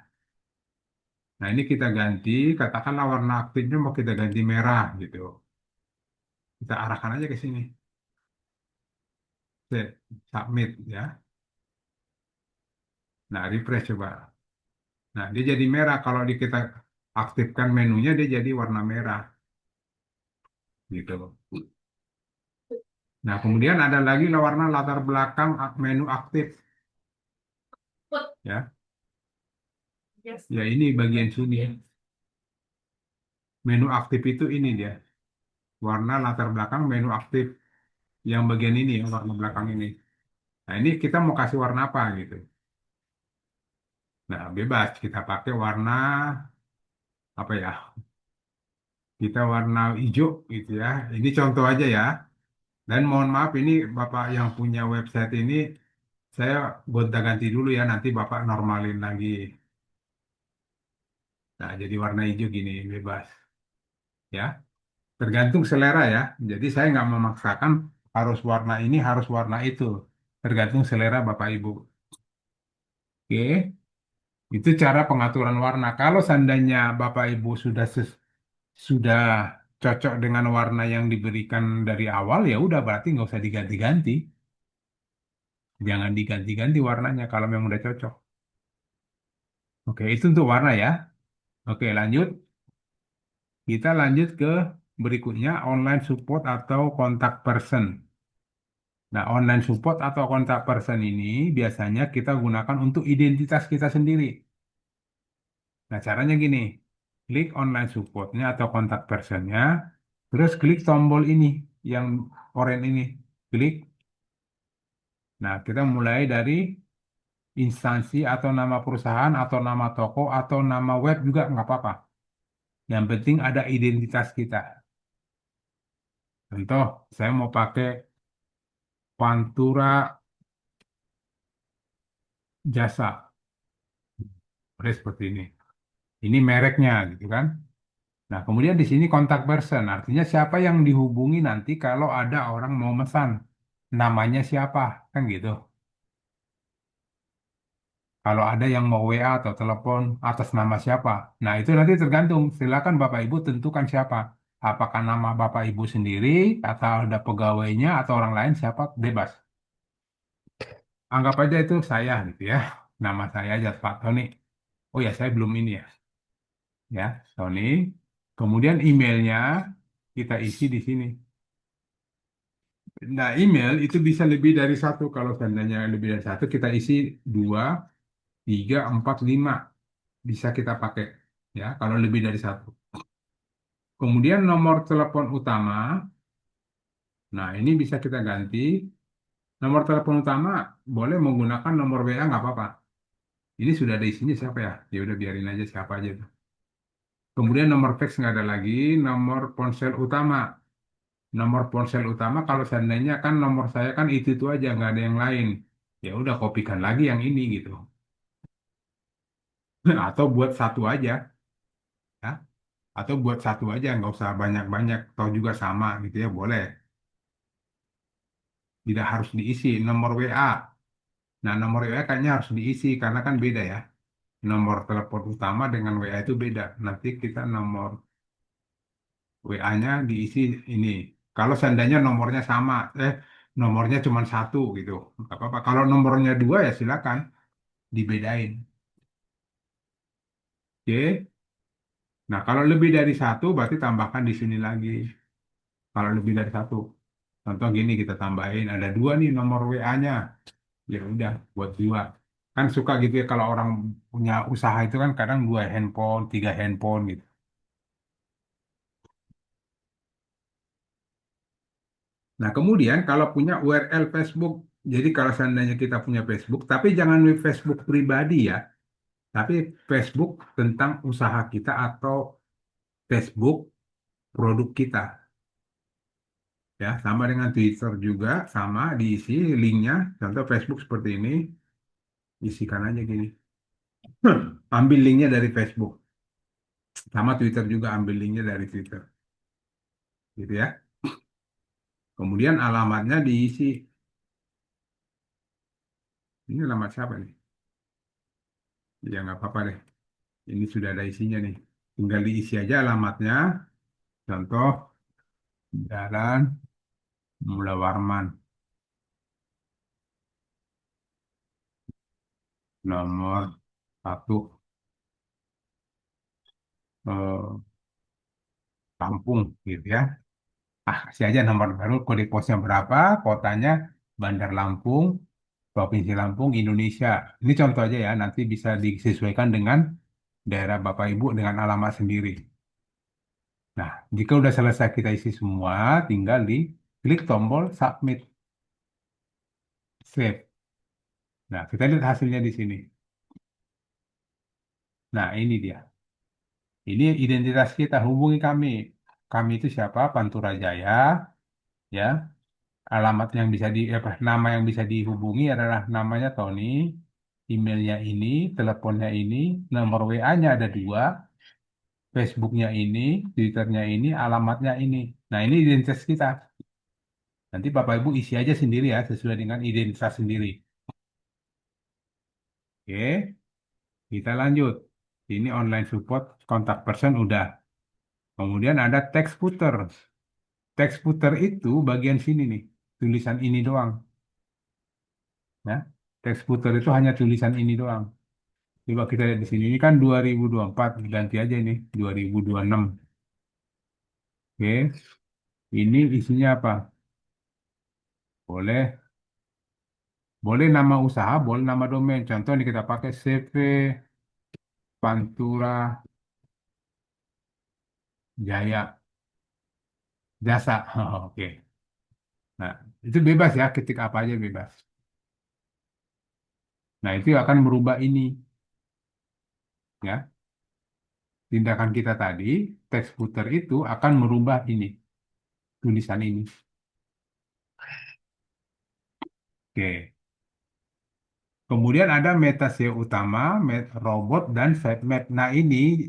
Nah ini kita ganti, katakanlah warna aktifnya mau kita ganti merah gitu. Kita arahkan aja ke sini. Set, submit ya. Nah refresh coba. Nah dia jadi merah kalau kita aktifkan menunya dia jadi warna merah gitu. Nah kemudian ada lagi warna latar belakang menu aktif ya. Ya ini bagian sini. Menu aktif itu ini dia. Warna latar belakang menu aktif yang bagian ini ya, warna belakang ini. Nah, ini kita mau kasih warna apa gitu. Nah, bebas kita pakai warna apa ya? Kita warna hijau gitu ya. Ini contoh aja ya. Dan mohon maaf ini Bapak yang punya website ini saya gonta-ganti dulu ya, nanti Bapak normalin lagi. Nah, jadi warna hijau gini bebas ya. Tergantung selera ya. Jadi saya nggak memaksakan harus warna ini, harus warna itu. Tergantung selera Bapak Ibu. Oke. Itu cara pengaturan warna. Kalau seandainya Bapak Ibu sudah cocok dengan warna yang diberikan dari awal, ya udah berarti nggak usah diganti-ganti. Jangan diganti-ganti warnanya kalau memang udah cocok. Oke, itu untuk warna ya. Oke, lanjut. Kita lanjut ke berikutnya online support atau kontak person. Nah, online support atau kontak person ini biasanya kita gunakan untuk identitas kita sendiri. Nah, caranya gini, klik online supportnya atau kontak personnya, terus klik tombol ini, yang oranye ini, klik. Nah, kita mulai dari instansi atau nama perusahaan atau nama toko atau nama web juga nggak apa-apa. Yang penting ada identitas kita. Contoh, saya mau pakai Pantura Jasa, boleh seperti ini. Ini mereknya, gitu kan? Nah, kemudian di sini kontak person, artinya siapa yang dihubungi nanti kalau ada orang mau mesan. Namanya siapa, kan gitu. Kalau ada yang mau WA atau telepon atas nama siapa. Nah, itu nanti tergantung. Silakan Bapak Ibu tentukan siapa. Apakah nama Bapak Ibu sendiri, atau ada pegawainya, atau orang lain, siapa, bebas. Anggap aja itu saya gitu ya. Nama saya aja Pak Tony. Oh ya, saya belum ini ya. Ya, Tony. Kemudian emailnya kita isi di sini. Nah, email itu bisa lebih dari satu. Kalau seandainya lebih dari satu, kita isi dua, tiga, empat, lima. Bisa kita pakai. Ya, kalau lebih dari satu. Kemudian nomor telepon utama. Nah, ini bisa kita ganti. Nomor telepon utama boleh menggunakan nomor WA nggak apa-apa. Ini sudah ada isinya siapa ya? Ya udah biarin aja siapa aja tuh. Kemudian nomor fax nggak ada lagi. Nomor ponsel utama. Nomor ponsel utama kalau seandainya kan nomor saya kan itu aja nggak ada yang lain. Ya udah kopikan lagi yang ini gitu. Atau buat satu aja, ya. Atau buat satu aja nggak usah banyak-banyak. Atau juga sama gitu ya boleh. Tidak harus diisi nomor WA. Nah, nomor WA kayaknya harus diisi karena kan beda ya. Nomor telepon utama dengan WA itu beda. Nanti kita nomor WA-nya diisi ini. Kalau seandainya nomornya sama, nomornya cuma satu gitu, nggak apa-apa. Kalau nomornya dua ya silakan dibedain. Oke. Nah, kalau lebih dari satu berarti tambahkan di sini lagi. Kalau lebih dari satu, contoh gini kita tambahin ada dua nih nomor WA-nya. Ya udah buat dua. Kan suka gitu ya kalau orang punya usaha itu kan kadang dua handphone, tiga handphone gitu. Nah, kemudian kalau punya URL Facebook, jadi kalau seandainya kita punya Facebook, tapi jangan di Facebook pribadi ya, tapi Facebook tentang usaha kita atau Facebook produk kita. Ya, sama dengan Twitter juga, sama diisi linknya, contoh Facebook seperti ini, isikan aja gini. Ambil linknya dari Facebook, sama Twitter juga ambil linknya dari Twitter, gitu ya. Kemudian alamatnya diisi. Ini alamat siapa nih? Ya nggak apa-apa deh. Ini sudah ada isinya nih. Tinggal diisi aja alamatnya. Contoh Jalan Mula Warman nomor satu Lampung gitu ya. Kasih aja nomor baru, kode posnya berapa, kotanya Bandar Lampung, Provinsi Lampung, Indonesia. Ini contoh aja ya, nanti bisa disesuaikan dengan daerah Bapak Ibu dengan alamat sendiri. Nah, jika udah selesai kita isi semua, tinggal di klik tombol submit, save. Nah, kita lihat hasilnya di sini. Nah, ini dia. Ini identitas kita, hubungi kami. Kami itu siapa? Pantura Jaya, ya. Alamat yang bisa nama yang bisa dihubungi adalah namanya Tony, emailnya ini, teleponnya ini, nomor WA-nya ada dua, Facebooknya ini, Twitternya ini, alamatnya ini. Nah, ini identitas kita. Nanti Bapak Ibu isi aja sendiri ya, sesuai dengan identitas sendiri. Oke, kita lanjut. Ini online support kontak person udah. Kemudian ada text footer. Text footer itu bagian sini nih, tulisan ini doang. Ya, text footer itu hanya tulisan ini doang. Coba kita lihat di sini. Ini kan 2024, ganti aja ini 2026. Oke, ini isinya apa? Boleh, boleh nama usaha, boleh nama domain. Contoh ini kita pakai CV Pantura Jaya Jasa. Oke. Nah, itu bebas ya, ketik apa aja bebas. Nah, itu akan merubah ini, ya. Tindakan kita tadi, text footer itu akan merubah ini, tulisan ini. Oke. Kemudian ada meta SEO utama, robot, dan sitemap. Nah, ini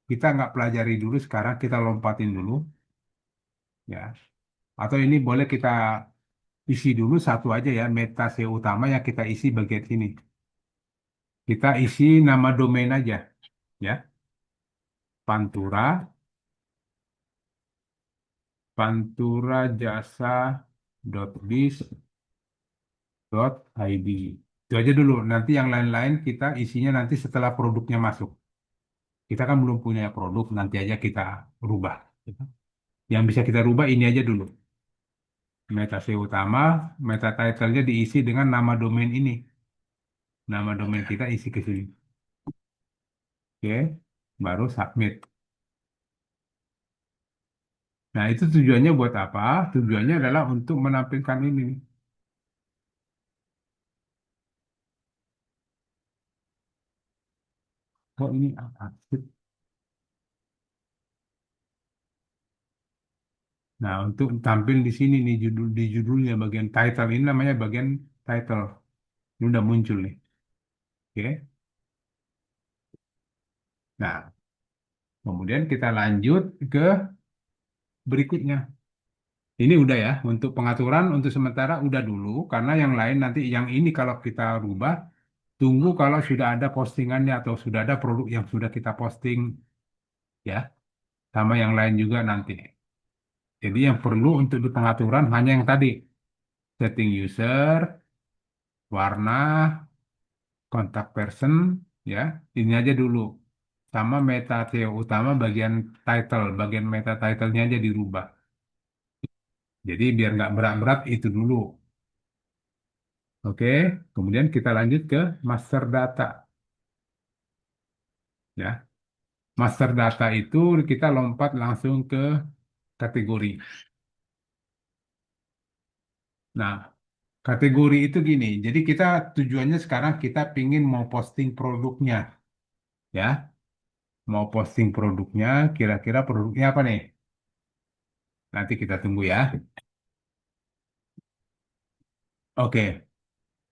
kita nggak pelajari dulu sekarang, kita lompatin dulu, ya. Atau ini boleh kita isi dulu satu aja ya, meta SEO utama yang kita isi bagian sini. Kita isi nama domain aja, ya. Pantura, panturajasa.biz.id. Itu aja dulu. Nanti yang lain-lain kita isinya nanti setelah produknya masuk. Kita kan belum punya produk, nanti aja kita rubah. Yang bisa kita rubah ini aja dulu. Meta SEO utama, meta title-nya diisi dengan nama domain ini. Nama domain kita isi ke sini. Oke, baru submit. Nah, itu tujuannya buat apa? Tujuannya adalah untuk menampilkan ini. Oh, ini apa? Nah, untuk tampil di sini nih di judulnya bagian title ini namanya bagian title. Ini udah muncul nih. Oke. Nah, kemudian kita lanjut ke berikutnya. Ini udah ya, untuk pengaturan untuk sementara udah dulu, karena yang lain nanti yang ini kalau kita rubah, tunggu kalau sudah ada postingannya atau sudah ada produk yang sudah kita posting, ya. sama yang lain juga nanti. Jadi yang perlu untuk di pengaturan hanya yang tadi, setting user, warna, kontak person, ya, ini aja dulu. Sama meta SEO utama bagian title, bagian meta title-nya aja dirubah. Jadi biar nggak berat-berat itu dulu. Oke, kemudian kita lanjut ke master data. Ya, master data itu kita lompat langsung ke kategori. Nah, kategori itu gini. Jadi kita tujuannya sekarang kita pingin mau posting produknya, ya. Mau posting produknya, kira-kira produknya apa nih? Nanti kita tunggu ya. Oke,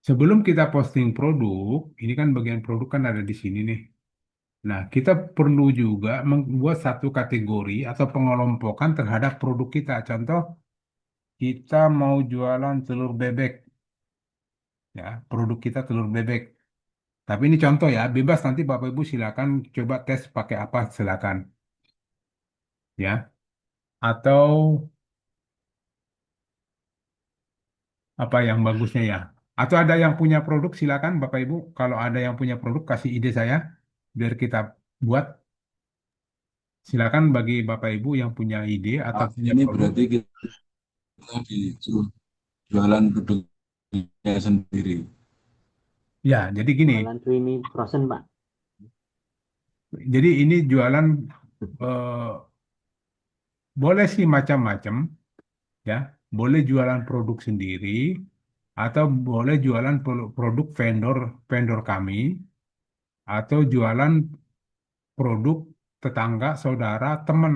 sebelum kita posting produk, ini kan bagian produk kan ada di sini nih. Nah, kita perlu juga membuat satu kategori atau pengelompokan terhadap produk kita. Contoh, kita mau jualan telur bebek, ya, produk kita telur bebek. Tapi ini contoh ya, bebas nanti Bapak Ibu silakan coba tes pakai apa silakan, ya. Atau apa yang bagusnya ya. Atau ada yang punya produk silakan Bapak Ibu. Kalau ada yang punya produk kasih ide saya biar kita buat. Silakan bagi Bapak Ibu yang punya ide atau punya Ini produk. berarti kita disuruh jualan produknya sendiri. Ya, jadi gini. Jualan creamy frozen, Pak. Jadi ini jualan eh, boleh sih macam-macam, ya. Boleh jualan produk sendiri atau boleh jualan produk vendor vendor kami atau jualan produk tetangga, saudara, teman,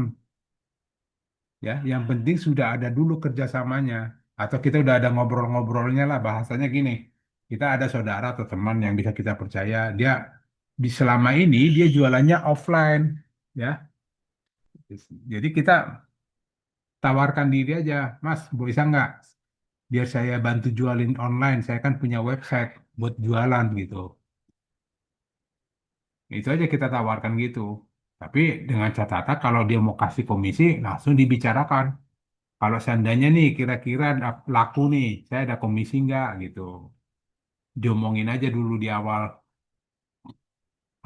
ya. Yang penting sudah ada dulu kerjasamanya atau kita udah ada ngobrol-ngobrolnya lah bahasanya gini. Kita ada saudara atau teman yang bisa kita percaya, dia di selama ini dia jualannya offline, ya. Jadi kita tawarkan diri aja, Mas, bisa nggak? Biar saya bantu jualin online. Saya kan punya website buat jualan gitu. Itu aja kita tawarkan gitu. Tapi dengan catatan kalau dia mau kasih komisi, langsung dibicarakan. Kalau seandainya nih kira-kira laku nih, saya ada komisi nggak gitu. Diomongin aja dulu di awal.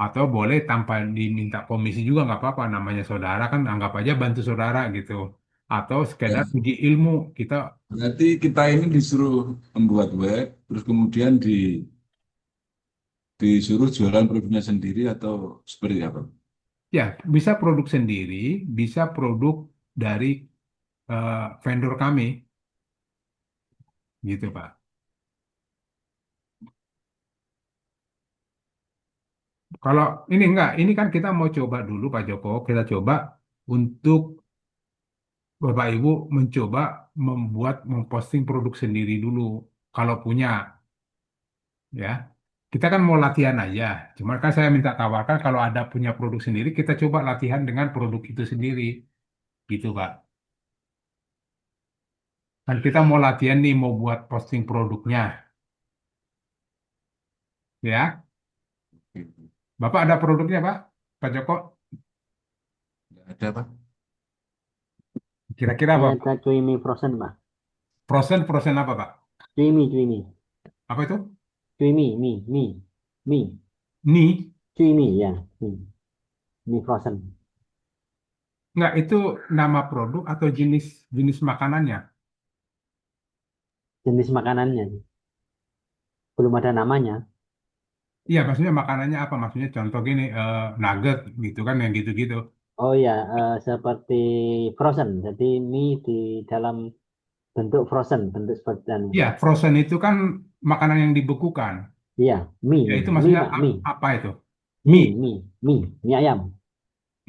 Atau boleh tanpa diminta komisi juga nggak apa-apa. Namanya saudara kan anggap aja bantu saudara gitu. Atau sekedar Ya, uji ilmu. Kita berarti kita ini disuruh membuat web, terus kemudian disuruh jualan produknya sendiri atau seperti apa? ya bisa produk sendiri, bisa produk dari eh, vendor kami gitu Pak. Kalau ini enggak, ini kan kita mau coba dulu Pak Joko, kita coba untuk Bapak Ibu mencoba membuat memposting produk sendiri dulu kalau punya ya. Kita kan mau latihan aja. Cuma kan saya minta tawarkan kalau ada punya produk sendiri, kita coba latihan dengan produk itu sendiri gitu Pak. Kan kita mau latihan nih mau buat posting produknya ya. Bapak ada produknya Pak? Pak Joko? Nggak ada, Pak. Kira-kira apa Saya Pak? ada creamy frozen, Pak. Frozen, frozen apa Pak? Creamy. Apa itu? Creamy, mie. Nih, Creamy, ya. Mie frozen. enggak itu nama produk atau jenis jenis makanannya? Jenis makanannya. Belum ada namanya. Iya, maksudnya makanannya apa? Maksudnya contoh gini, nugget gitu kan yang gitu-gitu. Oh ya, seperti frozen. Jadi mie di dalam bentuk frozen, bentuk seperti anu. Iya, frozen itu kan makanan yang dibekukan. Iya, Ya itu mie, maksudnya Pak, mie. apa itu? Mie, Mie ayam.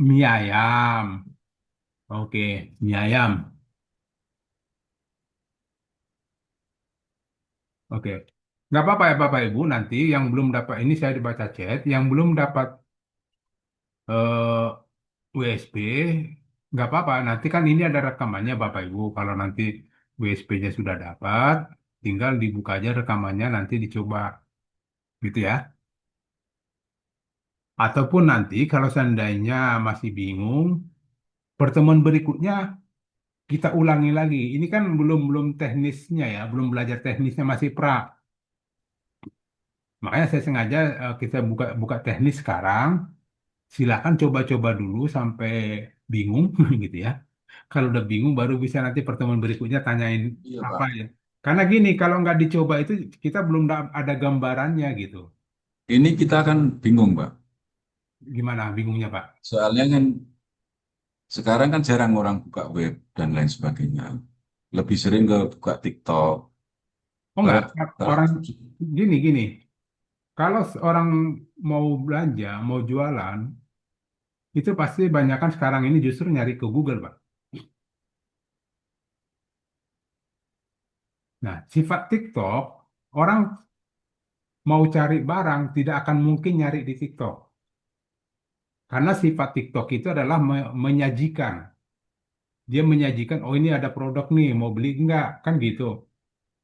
mie ayam. Oke, mie ayam. Oke. Nggak apa-apa ya Bapak Ibu, nanti yang belum dapat, ini saya dibaca chat, yang belum dapat USB, nggak apa-apa. Nanti kan ini ada rekamannya Bapak Ibu. Kalau nanti USB-nya sudah dapat, tinggal dibuka aja rekamannya, nanti dicoba. Gitu ya. Ataupun nanti kalau seandainya masih bingung, pertemuan berikutnya kita ulangi lagi. Ini kan belum belum teknisnya ya, belum belajar teknisnya, masih pra. Makanya saya sengaja kita buka buka teknis sekarang. Silakan coba-coba dulu sampai bingung gitu ya. Kalau udah bingung baru bisa nanti pertemuan berikutnya tanyain Iya, apa Pak. ya. Karena gini, kalau nggak dicoba itu kita belum ada gambarannya gitu. Ini kita kan bingung, Pak. Gimana bingungnya, Pak? Soalnya kan sekarang kan jarang orang buka web dan lain sebagainya. Lebih sering ke buka TikTok. Oh nggak, Kalau, kalau orang gini gini. Kalau seorang mau belanja, mau jualan, itu pasti banyak kan sekarang ini justru nyari ke Google, Pak. Nah, sifat TikTok, orang mau cari barang tidak akan mungkin nyari di TikTok. Karena sifat TikTok itu adalah menyajikan. Dia menyajikan, oh ini ada produk nih, mau beli enggak? Kan gitu.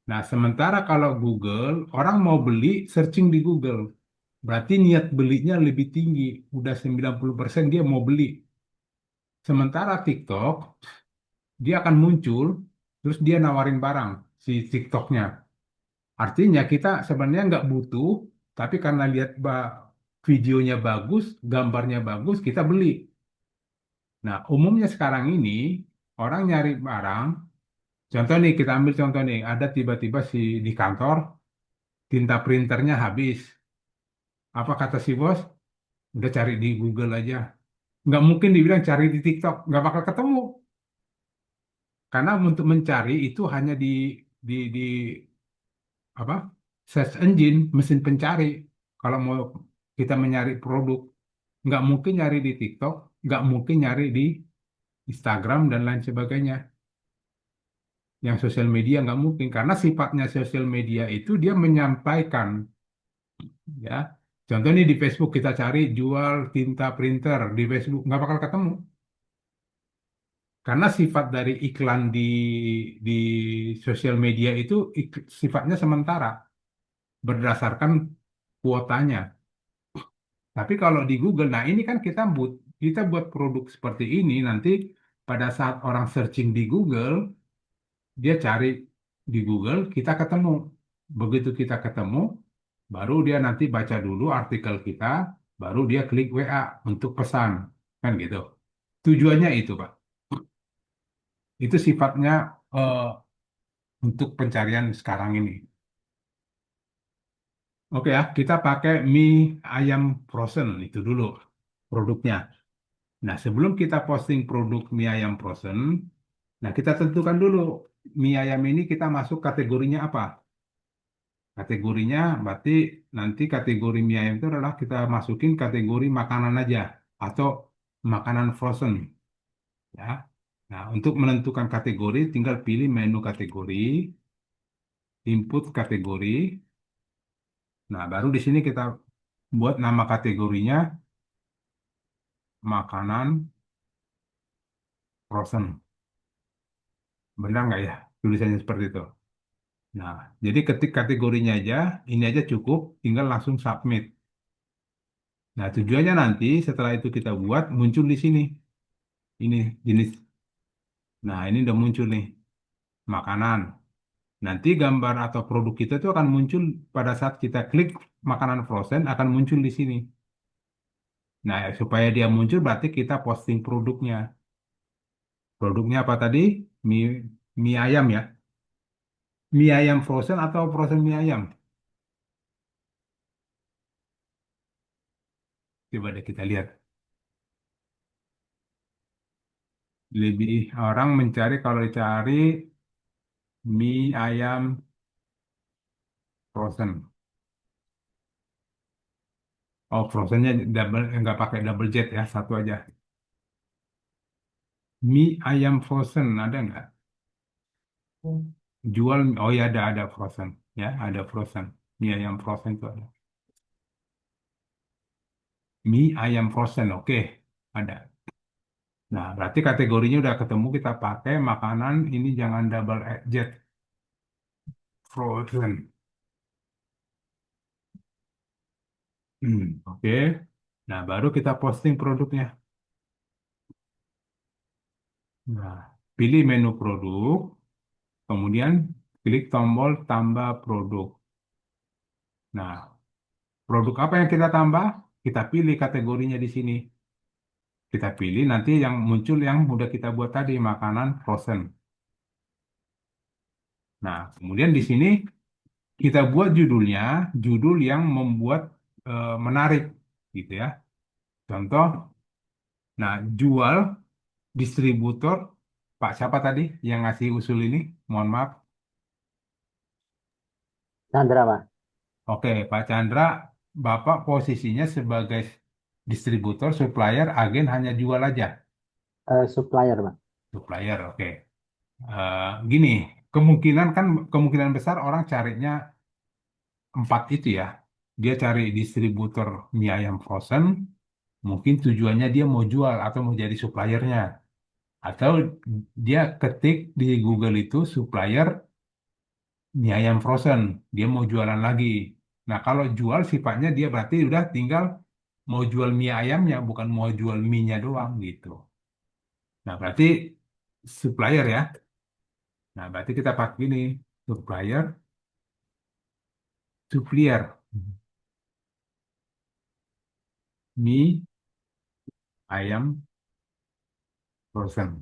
Nah, sementara kalau Google, orang mau beli, searching di Google. Berarti niat belinya lebih tinggi. Udah 90% dia mau beli. Sementara TikTok, dia akan muncul, terus dia nawarin barang, si TikToknya. Artinya kita sebenarnya nggak butuh, tapi karena lihat videonya bagus, gambarnya bagus, kita beli. Nah, umumnya sekarang ini, orang nyari barang, contoh nih, kita ambil contoh nih, ada tiba-tiba di kantor, tinta printernya habis. Apa kata si bos? Udah cari di Google aja. Nggak mungkin dibilang cari di TikTok, nggak bakal ketemu. Karena untuk mencari itu hanya di apa? Search engine, mesin pencari. Kalau mau kita mencari produk, nggak mungkin nyari di TikTok, nggak mungkin nyari di Instagram dan lain sebagainya. Yang sosial media nggak mungkin karena sifatnya sosial media itu dia menyampaikan, ya. Contoh nih di Facebook kita cari jual tinta printer di Facebook nggak bakal ketemu karena sifat dari iklan di sosial media itu sifatnya sementara berdasarkan kuotanya. Tapi kalau di Google, nah ini kan kita buat produk seperti ini nanti pada saat orang searching di Google, dia cari di Google, kita ketemu. Begitu kita ketemu, baru dia nanti baca dulu artikel kita, baru dia klik WA untuk pesan. Kan gitu. Tujuannya itu, Pak. Itu sifatnya eh, untuk pencarian sekarang ini. Oke ya, kita pakai mie ayam frozen itu dulu produknya. Nah, sebelum kita posting produk mie ayam frozen, nah kita tentukan dulu mie ayam ini kita masuk kategorinya apa. Kategorinya berarti nanti kategori mie ayam itu adalah kita masukin kategori makanan aja atau makanan frozen ya. Nah, untuk menentukan kategori tinggal pilih menu kategori, input kategori. Nah, baru di sini kita buat nama kategorinya makanan frozen. Benar nggak ya tulisannya seperti itu? Nah, jadi ketik kategorinya aja, ini aja cukup, tinggal langsung submit. Nah, tujuannya nanti setelah itu kita buat muncul di sini. Ini jenis. Nah, ini udah muncul nih, makanan. Nanti gambar atau produk kita itu akan muncul pada saat kita klik makanan frozen akan muncul di sini. Nah, supaya dia muncul berarti kita posting produknya. Produknya apa tadi? Mie, mie ayam ya. Mie ayam frozen atau frozen mie ayam? Coba deh kita lihat. Lebih orang mencari kalau dicari mie ayam frozen. Oh, frozennya double, nggak pakai double jet ya, satu aja. Mie ayam frozen ada nggak? Jual, oh ya ada frozen, ya ada frozen. Mie ayam frozen itu ada. Mie ayam frozen, oke, ada. Nah, berarti kategorinya udah ketemu kita pakai makanan ini jangan double jet frozen. Oke. Nah, baru kita posting produknya. Nah, pilih menu produk, kemudian klik tombol tambah produk. Nah, produk apa yang kita tambah? Kita pilih kategorinya di sini. Kita pilih nanti yang muncul yang udah kita buat tadi, makanan frozen. Nah, kemudian di sini kita buat judulnya, judul yang membuat menarik, gitu ya. Contoh, nah jual distributor, Pak siapa tadi yang ngasih usul ini? Mohon maaf. Chandra, Pak. Oke, Pak Chandra, Bapak posisinya sebagai distributor, supplier, agen hanya jual aja. Supplier, Pak. Supplier, oke. Gini, kemungkinan kan kemungkinan besar orang carinya empat itu ya. Dia cari distributor mie ayam frozen, mungkin tujuannya dia mau jual atau mau jadi suppliernya. Atau dia ketik di Google itu supplier mie ayam frozen, dia mau jualan lagi. Nah, kalau jual sifatnya dia berarti udah tinggal mau jual mie ayamnya, bukan mau jual mie-nya doang gitu. Nah, berarti supplier ya. Nah, berarti kita pakai ini, supplier, supplier, mie ayam frozen.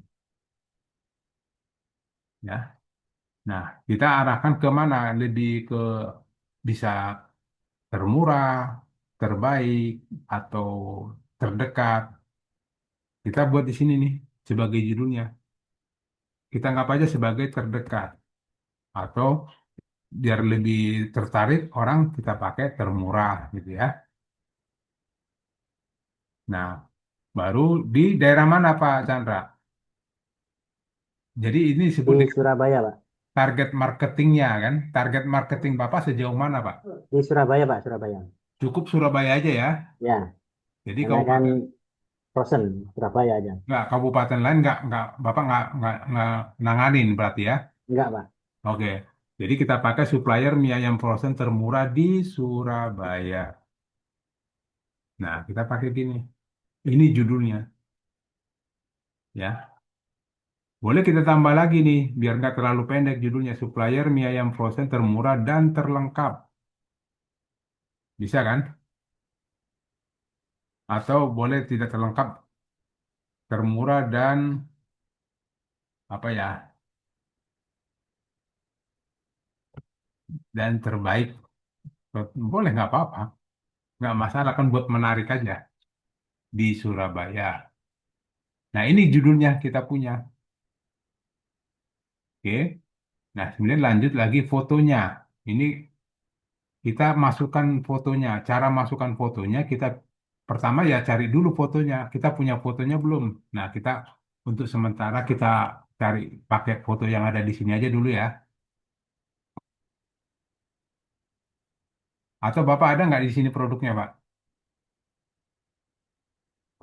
Ya. Nah, kita arahkan ke mana? Lebih ke bisa termurah, terbaik, atau terdekat. Kita buat di sini nih sebagai judulnya. Kita anggap aja sebagai terdekat. Atau biar lebih tertarik orang kita pakai termurah gitu ya. Nah, baru di daerah mana Pak Chandra? Jadi ini disebut Di dengan Surabaya, Pak. target marketingnya kan. Target marketing Bapak sejauh mana Pak? Di Surabaya, Pak, Surabaya. Cukup Surabaya aja ya. Ya, Jadi karena kan kabupaten frozen Surabaya aja. nggak kabupaten lain nggak Bapak nggak nanganin berarti ya. Enggak, Pak. Oke. Jadi kita pakai supplier mie ayam frozen termurah di Surabaya. Nah, kita pakai gini. Ini judulnya ya. Boleh kita tambah lagi nih, biar nggak terlalu pendek judulnya. Supplier mie ayam frozen termurah dan terlengkap. Bisa kan? Atau boleh tidak terlengkap, termurah dan apa ya? Dan terbaik. Boleh nggak apa-apa. Nggak masalah kan buat menarik aja di Surabaya. Nah ini judulnya kita punya. Oke. Nah kemudian lanjut lagi fotonya. Ini kita masukkan fotonya. Cara masukkan fotonya kita pertama ya cari dulu fotonya. Kita punya fotonya belum? Nah, kita untuk sementara kita cari pakai foto yang ada di sini aja dulu ya. Atau Bapak ada nggak di sini produknya, Pak?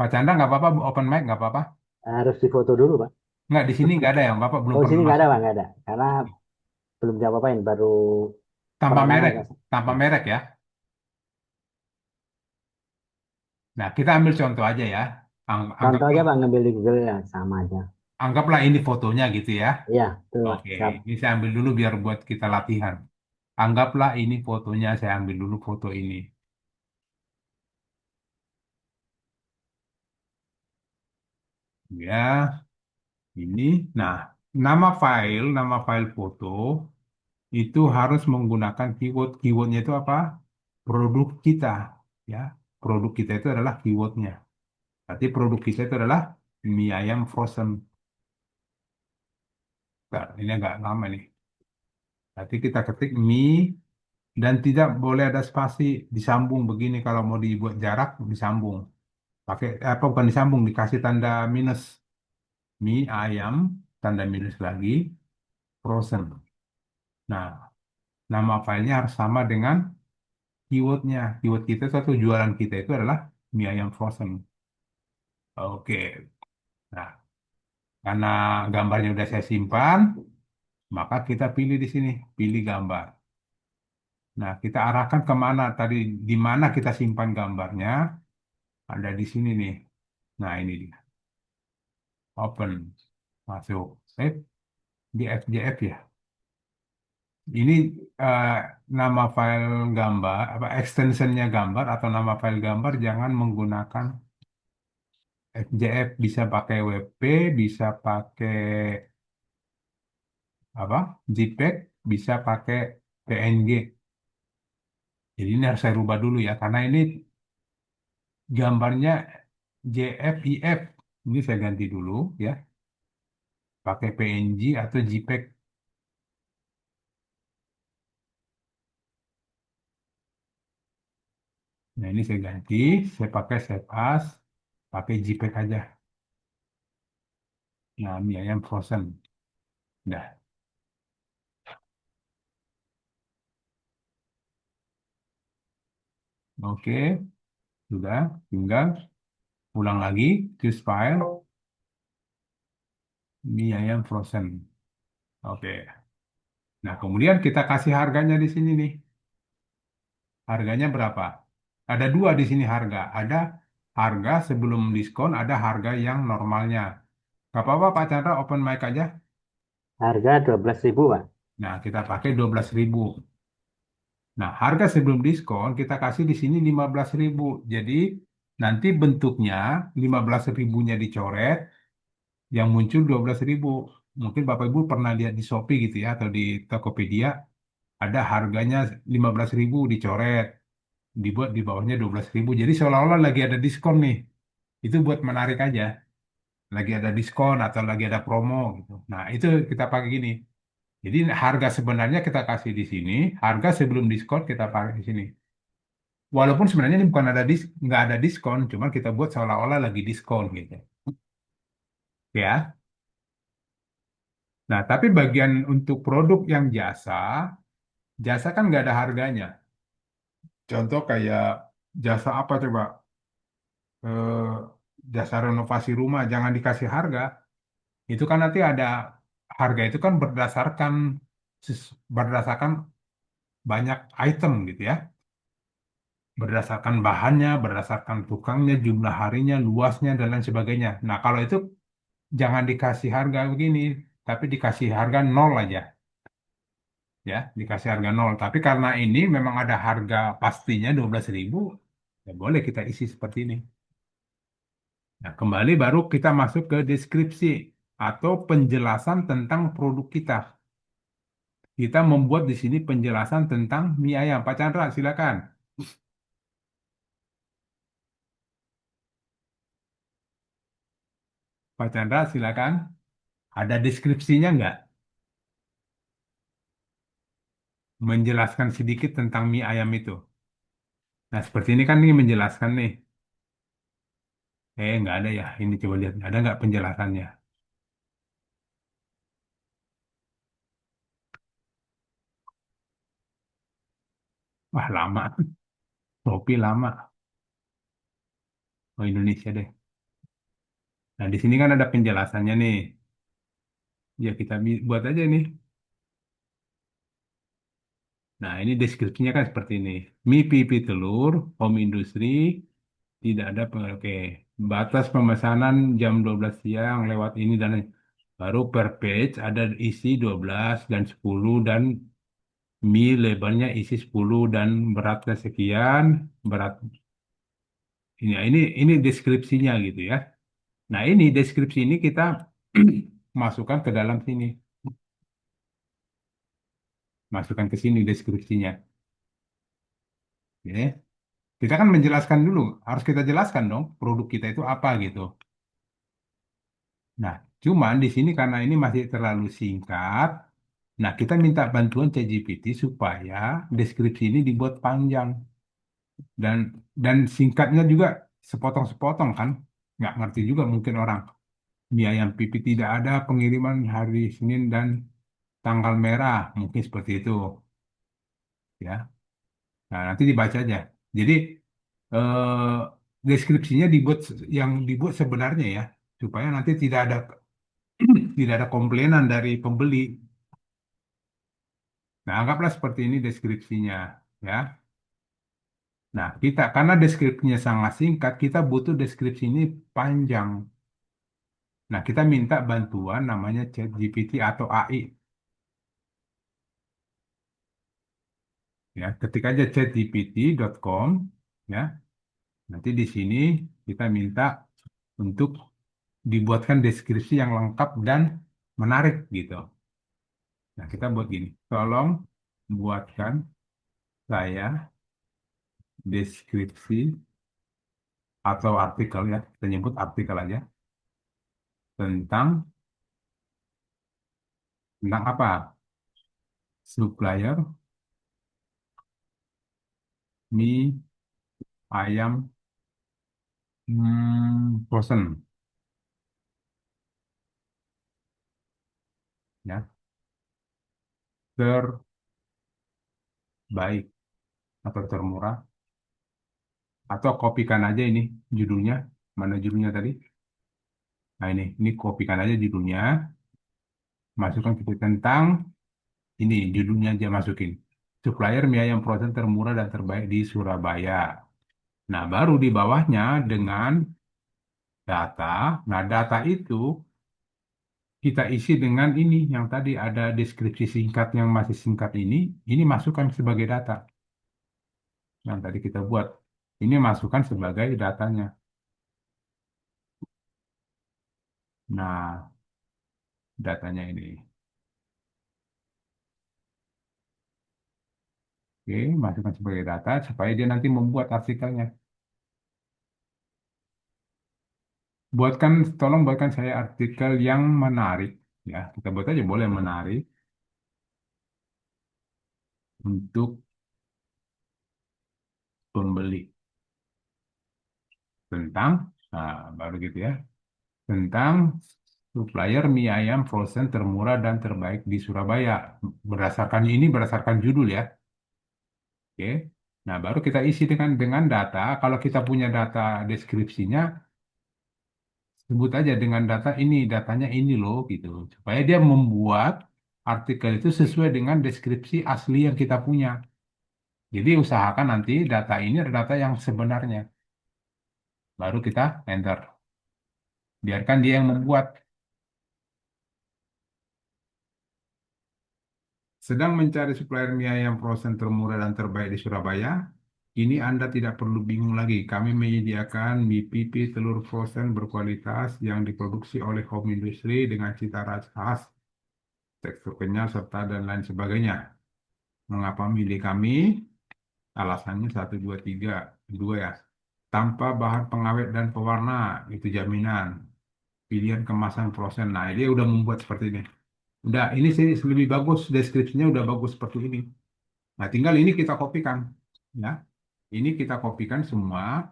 Pak Chandra nggak apa-apa, open mic nggak apa-apa. Harus difoto dulu, Pak. Nggak di sini nggak ada yang Bapak belum Oh, pernah sini nggak masuk. ada, Pak, nggak ada. Karena belum diapa-apain, baru Tanpa pertama merek, Kak. tanpa Ya. merek ya. Nah, kita ambil contoh aja ya. Contoh aja, Anggaplah, Pak, ngambil di Google ya, sama aja. anggaplah ini fotonya gitu ya. Iya, tuh, Pak. Oke, Siap. ini saya ambil dulu biar buat kita latihan. Anggaplah ini fotonya, saya ambil dulu foto ini. Ya, ini. Nah, nama file foto itu harus menggunakan keyword. Keywordnya itu apa? Produk kita. Ya, produk kita itu adalah keywordnya. Berarti produk kita itu adalah mie ayam frozen. Bentar, ini agak lama nih. Berarti kita ketik mie dan tidak boleh ada spasi disambung begini kalau mau dibuat jarak disambung. Pakai apa bukan disambung dikasih tanda minus. Mie ayam tanda minus lagi frozen. Nah, nama filenya harus sama dengan keywordnya. Keyword kita satu jualan kita itu adalah mie ayam frozen. Oke. Nah, karena gambarnya udah saya simpan, maka kita pilih di sini, pilih gambar. Nah, kita arahkan kemana tadi, di mana kita simpan gambarnya, ada di sini nih. Nah, ini dia. Open. Masuk. Save di FJF ya. Ini eh, nama file gambar, apa extensionnya gambar atau nama file gambar jangan menggunakan FJF. Bisa pakai WP, bisa pakai apa JPEG, bisa pakai PNG. Jadi ini harus saya rubah dulu ya, karena ini gambarnya JFIF. Ini saya ganti dulu ya, pakai PNG atau JPEG. Nah ini saya ganti, saya pakai Save As, pakai JPEG aja. Nah ini ayam frozen. Nah, oke, sudah. Tinggal ulang lagi, choose file. Ini ayam frozen. Oke. Nah kemudian kita kasih harganya di sini nih. Harganya berapa? Ada dua di sini harga. Ada harga sebelum diskon, ada harga yang normalnya. Gak apa-apa Pak Chandra, open mic aja. Harga 12.000, Pak. Nah, kita pakai 12.000. Nah, harga sebelum diskon kita kasih di sini 15.000. Jadi, nanti bentuknya 15.000-nya dicoret, yang muncul 12.000. Mungkin Bapak Ibu pernah lihat di Shopee gitu ya, atau di Tokopedia, ada harganya 15.000 dicoret, dibuat di bawahnya 12.000. Jadi seolah-olah lagi ada diskon nih. Itu buat menarik aja. Lagi ada diskon atau lagi ada promo gitu. Nah, itu kita pakai gini. Jadi harga sebenarnya kita kasih di sini, harga sebelum diskon kita pakai di sini. Walaupun sebenarnya ini bukan nggak ada diskon, cuma kita buat seolah-olah lagi diskon gitu. Ya. Nah, tapi bagian untuk produk yang jasa, jasa kan nggak ada harganya. Contoh kayak jasa apa coba? Eh, Jasa renovasi rumah, jangan dikasih harga. Itu kan nanti ada harga itu kan berdasarkan banyak item gitu ya. Berdasarkan bahannya, berdasarkan tukangnya, jumlah harinya, luasnya, dan lain sebagainya. Nah, kalau itu jangan dikasih harga begini, tapi dikasih harga nol aja, ya, dikasih harga nol. Tapi karena ini memang ada harga pastinya 12.000, ya boleh kita isi seperti ini. Nah, kembali baru kita masuk ke deskripsi atau penjelasan tentang produk kita. Kita membuat di sini penjelasan tentang mie ayam. Pak Chandra, silakan. Pak Chandra, silakan. Ada deskripsinya nggak? Menjelaskan sedikit tentang mie ayam itu. Nah, seperti ini kan ini menjelaskan nih. Nggak ada ya. Ini coba lihat. Ada nggak penjelasannya? Wah, lama. Shopee lama. Oh, Indonesia deh. Nah, di sini kan ada penjelasannya nih. Ya, kita buat aja nih. Nah, ini deskripsinya kan seperti ini. Mie pipi telur, home industry, tidak ada oke. Batas pemesanan jam 12 siang lewat ini dan baru per page ada isi 12 dan 10 dan mie lebarnya isi 10 dan beratnya sekian, berat ini deskripsinya gitu ya. Nah, ini deskripsi ini kita masukkan ke dalam sini. Masukkan ke sini deskripsinya. Oke. Kita kan menjelaskan dulu, harus kita jelaskan dong produk kita itu apa gitu. Nah, cuman di sini karena ini masih terlalu singkat, nah kita minta bantuan ChatGPT supaya deskripsi ini dibuat panjang dan singkatnya juga sepotong-sepotong kan, nggak ngerti juga mungkin orang. Mie ayam pipi tidak ada pengiriman hari Senin dan tanggal merah, mungkin seperti itu ya. Nah, nanti dibaca aja. Jadi deskripsinya yang dibuat sebenarnya ya, supaya nanti tidak ada tidak ada komplainan dari pembeli. Nah, anggaplah seperti ini deskripsinya, ya. Nah, kita karena deskripsinya sangat singkat, kita butuh deskripsi ini panjang. Nah, kita minta bantuan namanya ChatGPT atau AI. Ya, ketik aja chatgpt.com, ya. Nanti di sini kita minta untuk dibuatkan deskripsi yang lengkap dan menarik gitu. Nah, kita buat gini. Tolong buatkan saya deskripsi atau artikel, ya. Kita nyebut artikel aja tentang apa? Supplier mie ayam frozen, ya, terbaik atau termurah, atau kopikan aja ini judulnya. Mana judulnya tadi? Nah, ini kopikan aja judulnya, masukkan ke tentang ini, judulnya aja masukin. Supplier mie ayam frozen termurah dan terbaik di Surabaya. Nah, baru di bawahnya dengan data. Nah, data itu kita isi dengan ini yang tadi ada deskripsi singkat yang masih singkat ini masukkan sebagai data yang tadi kita buat. Ini masukkan sebagai datanya. Nah, datanya ini. Oke, masukkan sebagai data supaya dia nanti membuat artikelnya. Tolong buatkan saya artikel yang menarik. Ya, kita buat aja boleh menarik untuk pembeli tentang, nah, baru gitu ya, tentang supplier mie ayam frozen termurah dan terbaik di Surabaya. Berdasarkan judul ya. Oke. Nah, baru kita isi dengan data. Kalau kita punya data deskripsinya, sebut aja dengan data ini, datanya ini loh gitu. Supaya dia membuat artikel itu sesuai dengan deskripsi asli yang kita punya. Jadi usahakan nanti data ini adalah data yang sebenarnya. Baru kita enter. Biarkan dia yang membuat. Sedang mencari supplier mie ayam frozen termurah dan terbaik di Surabaya. Ini Anda tidak perlu bingung lagi. Kami menyediakan mie pipi telur frozen berkualitas yang diproduksi oleh home industry dengan cita rasa khas, tekstur kenyal, serta dan lain sebagainya. Mengapa milih kami? Alasannya satu, dua, tiga. Dua ya. Tanpa bahan pengawet dan pewarna. Itu jaminan. Pilihan kemasan frozen. Nah, dia udah membuat seperti ini. Udah, ini sih lebih bagus. Deskripsinya udah bagus seperti ini. Nah, tinggal ini kita kopikan. Ya, ini kita kopikan semua.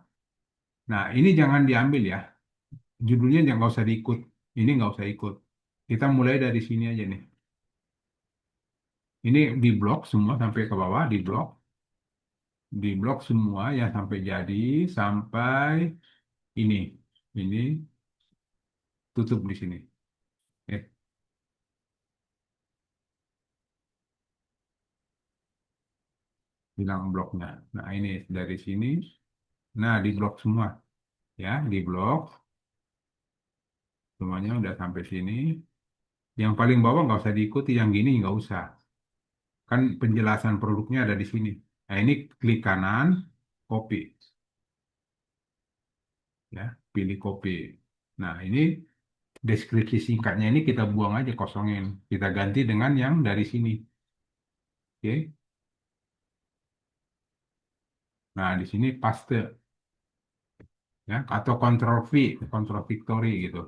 Nah, ini jangan diambil ya. Judulnya jangan nggak usah diikut. Ini nggak usah ikut. Kita mulai dari sini aja nih. Ini di blok semua sampai ke bawah, di blok semua yang sampai jadi sampai ini, ini tutup di sini. Eh, hilang bloknya. Nah, ini dari sini. Nah, di blok semua, ya, di blok semuanya udah sampai sini. Yang paling bawah nggak usah diikuti, yang gini nggak usah. Kan penjelasan produknya ada di sini. Nah, ini klik kanan, copy, ya, pilih copy. Nah, ini deskripsi singkatnya ini kita buang aja, kosongin. Kita ganti dengan yang dari sini. Oke. Nah, di sini paste, ya, atau control victory gitu.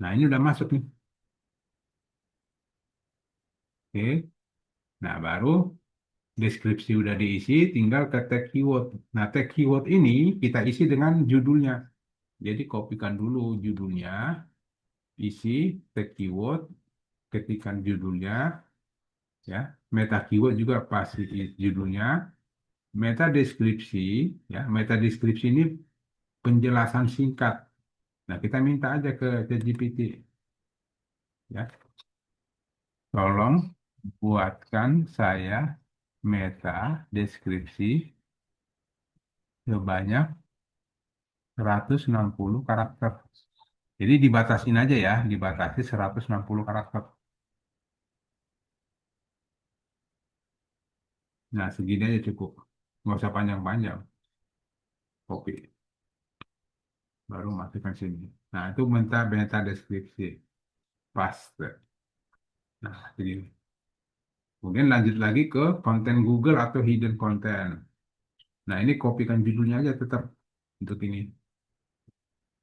Nah, ini udah masuk nih. Oke. Nah, baru deskripsi udah diisi, tinggal ke tag keyword. Nah, tag keyword ini kita isi dengan judulnya. Jadi kopikan dulu judulnya, isi tag keyword, ketikkan judulnya, ya. Meta keyword juga pasti judulnya. Meta deskripsi, ya. Meta deskripsi ini penjelasan singkat. Nah, kita minta aja ke ChatGPT, ya. Tolong buatkan saya meta deskripsi sebanyak 160 karakter. Jadi dibatasin aja ya, dibatasi 160 karakter. Nah, segini aja cukup. Nggak usah panjang-panjang. Copy. Baru masukkan sini. Nah, itu meta deskripsi. Paste. Nah, segini. Kemudian lanjut lagi ke konten Google atau hidden content. Nah, ini kopikan judulnya aja tetap untuk ini.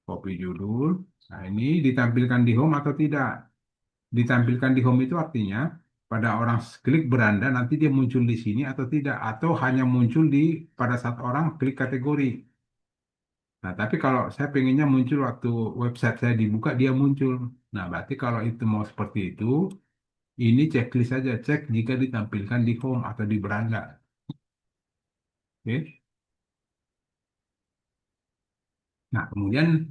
Copy judul. Nah, ini ditampilkan di home atau tidak. Ditampilkan di home itu artinya pada orang klik beranda nanti dia muncul di sini atau tidak. Atau hanya muncul pada saat orang klik kategori. Nah, tapi kalau saya pengennya muncul waktu website saya dibuka, dia muncul. Nah, berarti kalau itu mau seperti itu, ini checklist saja. Cek jika ditampilkan di home atau di beranda. Oke. Nah, kemudian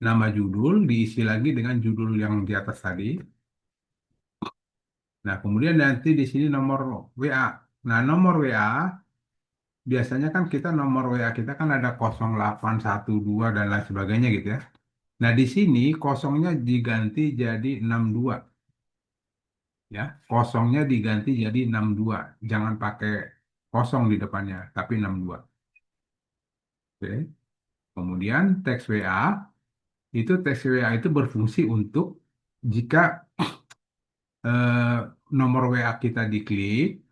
nama judul diisi lagi dengan judul yang di atas tadi. Nah, kemudian nanti di sini nomor WA. Nah, nomor WA, biasanya kan kita nomor WA kita kan ada 0812 dan lain sebagainya gitu ya. Nah, di sini kosongnya diganti jadi 62. Ya, kosongnya diganti jadi 62. Jangan pakai kosong di depannya, tapi 62. Oke. Kemudian teks WA, teks WA itu berfungsi untuk jika nomor WA kita diklik,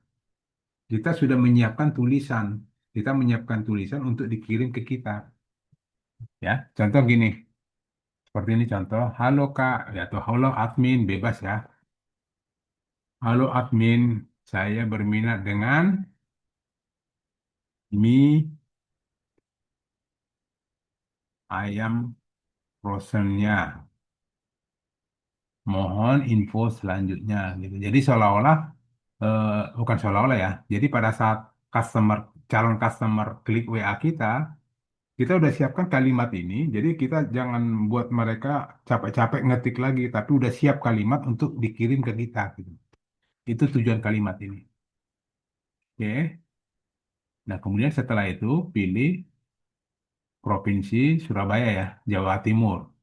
kita sudah menyiapkan tulisan. Kita menyiapkan tulisan untuk dikirim ke kita. Ya, contoh gini. Seperti ini contoh. Halo Kak, ya, atau halo admin, bebas ya. Halo admin, saya berminat dengan mie ayam frozennya. Mohon info selanjutnya gitu. Jadi seolah-olah bukan seolah-olah ya. Jadi pada saat calon customer klik WA kita udah siapkan kalimat ini. Jadi kita jangan buat mereka capek-capek ngetik lagi, tapi udah siap kalimat untuk dikirim ke kita gitu. Itu tujuan kalimat ini. Oke. Nah, kemudian setelah itu pilih Provinsi Surabaya ya, Jawa Timur.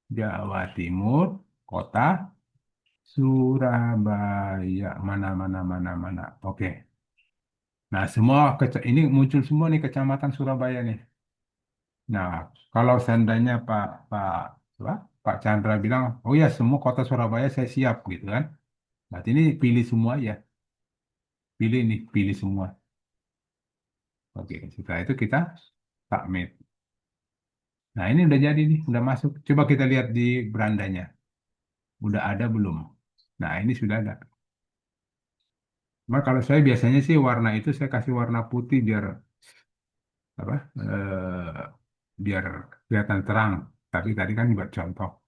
Jawa Timur, kota Surabaya. Mana. Oke. Nah, ini muncul semua nih kecamatan Surabaya nih. Nah, kalau seandainya Pak apa, Pak Chandra bilang, oh ya semua kota Surabaya saya siap gitu kan. Berarti ini pilih semua ya. Pilih semua. Oke, setelah itu kita submit. Nah, ini udah jadi nih, udah masuk. Coba kita lihat di berandanya. Udah ada belum? Nah, ini sudah ada. Cuma kalau saya biasanya sih warna itu saya kasih warna putih biar apa? Biar kelihatan terang. Tapi tadi kan buat contoh.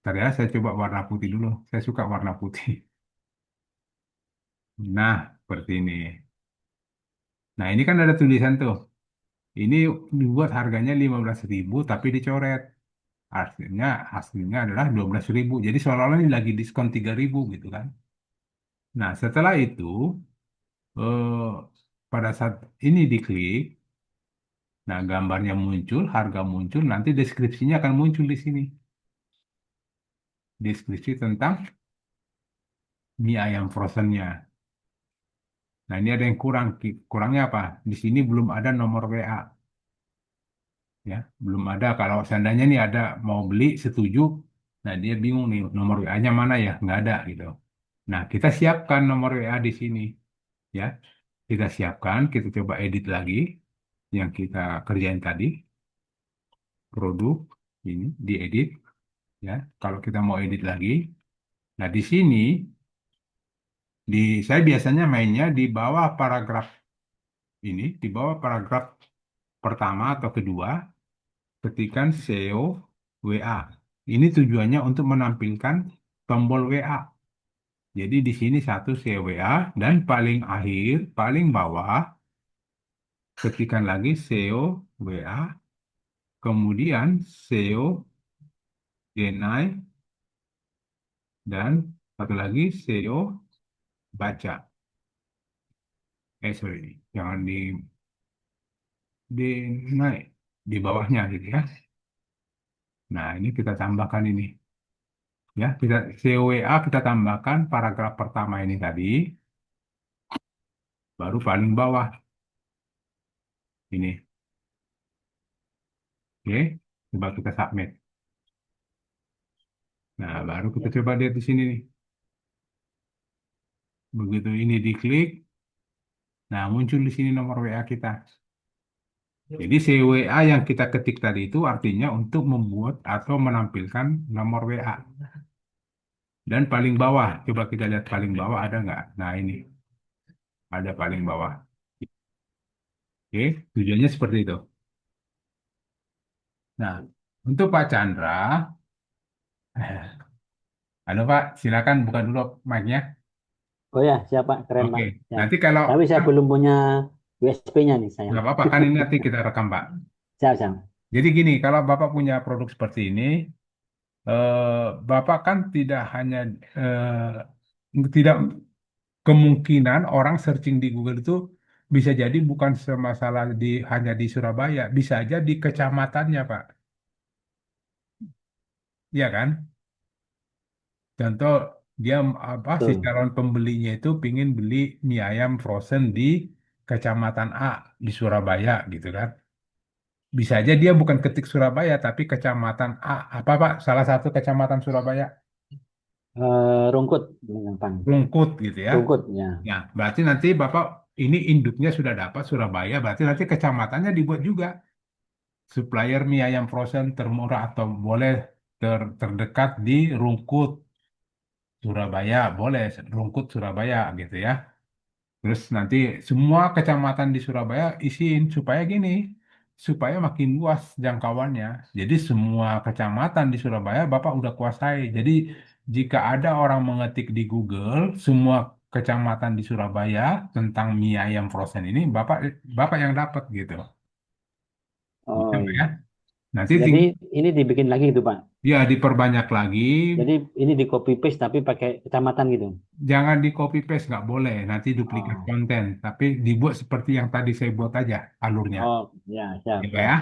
Tadi ya saya coba warna putih dulu. Saya suka warna putih. Nah, seperti ini. Nah, ini kan ada tulisan tuh. Ini dibuat harganya 15.000 tapi dicoret. Hasilnya adalah 12.000. Jadi seolah-olah ini lagi diskon 3.000 gitu kan. Nah, setelah itu eh, pada saat ini diklik, nah gambarnya muncul, harga muncul, nanti deskripsinya akan muncul di sini. Deskripsi tentang mie ayam frozennya. Nah, ini ada yang kurang. Kurangnya apa? Di sini belum ada nomor WA. Ya, belum ada. Kalau seandainya nih ada mau beli setuju, nah dia bingung nih nomor WA-nya mana ya? Nggak ada gitu. Nah, kita siapkan nomor WA di sini. Ya, kita siapkan, kita coba edit lagi yang kita kerjain tadi. Produk ini diedit. Ya, kalau kita mau edit lagi, nah di sini saya biasanya mainnya di bawah paragraf ini, di bawah paragraf pertama atau kedua, ketikkan SEO WA. Ini tujuannya untuk menampilkan tombol WA. Jadi di sini satu SEO WA dan paling akhir, paling bawah, ketikkan lagi SEO WA, kemudian SEO deny dan satu lagi SEO baca. Sorry, jangan di naik di bawahnya gitu ya. Nah, ini kita tambahkan ini. Ya, kita COWA kita tambahkan paragraf pertama ini tadi, baru paling bawah ini. Oke, coba kita submit. Nah, baru kita coba lihat di sini nih. Begitu ini diklik, nah muncul di sini nomor WA kita. Jadi CWA yang kita ketik tadi itu artinya untuk membuat atau menampilkan nomor WA. Dan paling bawah, coba kita lihat paling bawah ada nggak? Nah ini, ada paling bawah. Oke, tujuannya seperti itu. Nah, untuk Pak Chandra, halo Pak, silakan buka dulu mic-nya. Oh ya, siapa? Keren Oke, Pak. Siap. nanti kalau, Tapi saya belum punya USP-nya nih saya. nggak apa-apa kan ini nanti kita rekam Pak. Siap, siap. Jadi gini, kalau Bapak punya produk seperti ini, Bapak kan tidak kemungkinan orang searching di Google itu bisa jadi bukan semasalah hanya di Surabaya, bisa aja di kecamatannya, Pak. Iya kan? Contoh dia apa si Betul. calon pembelinya itu pingin beli mie ayam frozen di kecamatan A di Surabaya gitu kan. Bisa aja dia bukan ketik Surabaya tapi kecamatan A. Apa Pak? Salah satu kecamatan Surabaya, Rungkut, gampang. Rungkut gitu ya. Rungkut, ya. Ya, berarti nanti Bapak ini induknya sudah dapat Surabaya, berarti nanti kecamatannya dibuat juga supplier mie ayam frozen termurah atau boleh terdekat di Rungkut Surabaya, boleh Rungkut Surabaya gitu ya. Terus nanti semua kecamatan di Surabaya isiin supaya gini, supaya makin luas jangkauannya. Jadi semua kecamatan di Surabaya Bapak udah kuasai. Jadi jika ada orang mengetik di Google semua kecamatan di Surabaya tentang mie ayam frozen ini, Bapak Bapak yang dapat gitu. Gitu Oh Pak, ya. iya. Nanti Jadi ini dibikin lagi itu Pak. ya diperbanyak lagi. Jadi ini di copy paste tapi pakai kecamatan gitu. Jangan di copy paste nggak boleh. Nanti duplikat Oh, konten. Tapi dibuat seperti yang tadi saya buat aja alurnya. oh ya, siap, Ya Pak siap. ya.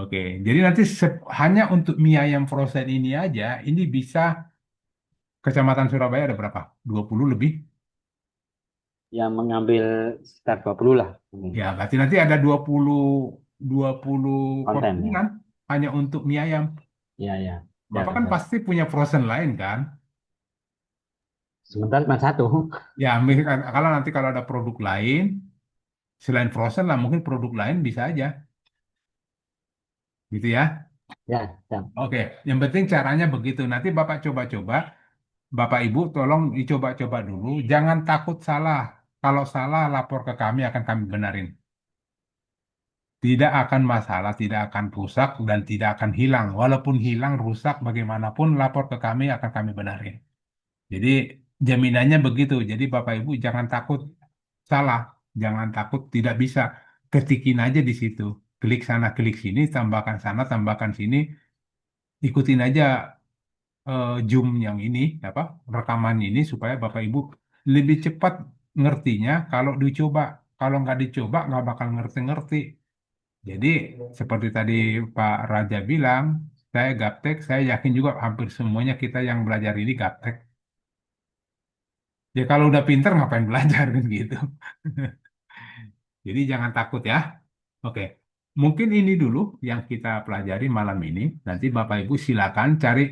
Oke, jadi nanti hanya untuk mie ayam frozen ini aja, ini bisa Kecamatan Surabaya ada berapa? 20 lebih? Yang mengambil sekitar 20 lah ini Ya, berarti nanti ada 20 konten ya. postingan hanya untuk mie ayam. Ya, ya. Bapak Siap, kan siap. pasti punya frozen lain kan? Sebentar cuma satu. Ya, kalau nanti kalau ada produk lain, selain frozen lah, mungkin produk lain bisa aja. Gitu ya. Ya, siap. Oke, yang penting caranya begitu. Nanti Bapak coba-coba, Bapak Ibu tolong dicoba-coba dulu. Jangan takut salah. Kalau salah, lapor ke kami, akan kami benarin. Tidak akan masalah, tidak akan rusak, dan tidak akan hilang. Walaupun hilang, rusak, bagaimanapun, lapor ke kami akan kami benarin. Jadi, jaminannya begitu. Jadi, Bapak Ibu jangan takut salah. Jangan takut tidak bisa. Ketikin aja di situ. Klik sana, klik sini, tambahkan sana, tambahkan sini. Ikutin aja Zoom yang ini, apa rekaman ini, supaya Bapak Ibu lebih cepat ngertinya kalau dicoba. Kalau nggak dicoba, nggak bakal ngerti-ngerti. Jadi seperti tadi Pak Raja bilang, saya gaptek, saya yakin juga hampir semuanya kita yang belajar ini gaptek. Ya kalau udah pinter ngapain belajar kan gitu. Jadi jangan takut ya. Oke, mungkin ini dulu yang kita pelajari malam ini. Nanti Bapak Ibu silakan cari.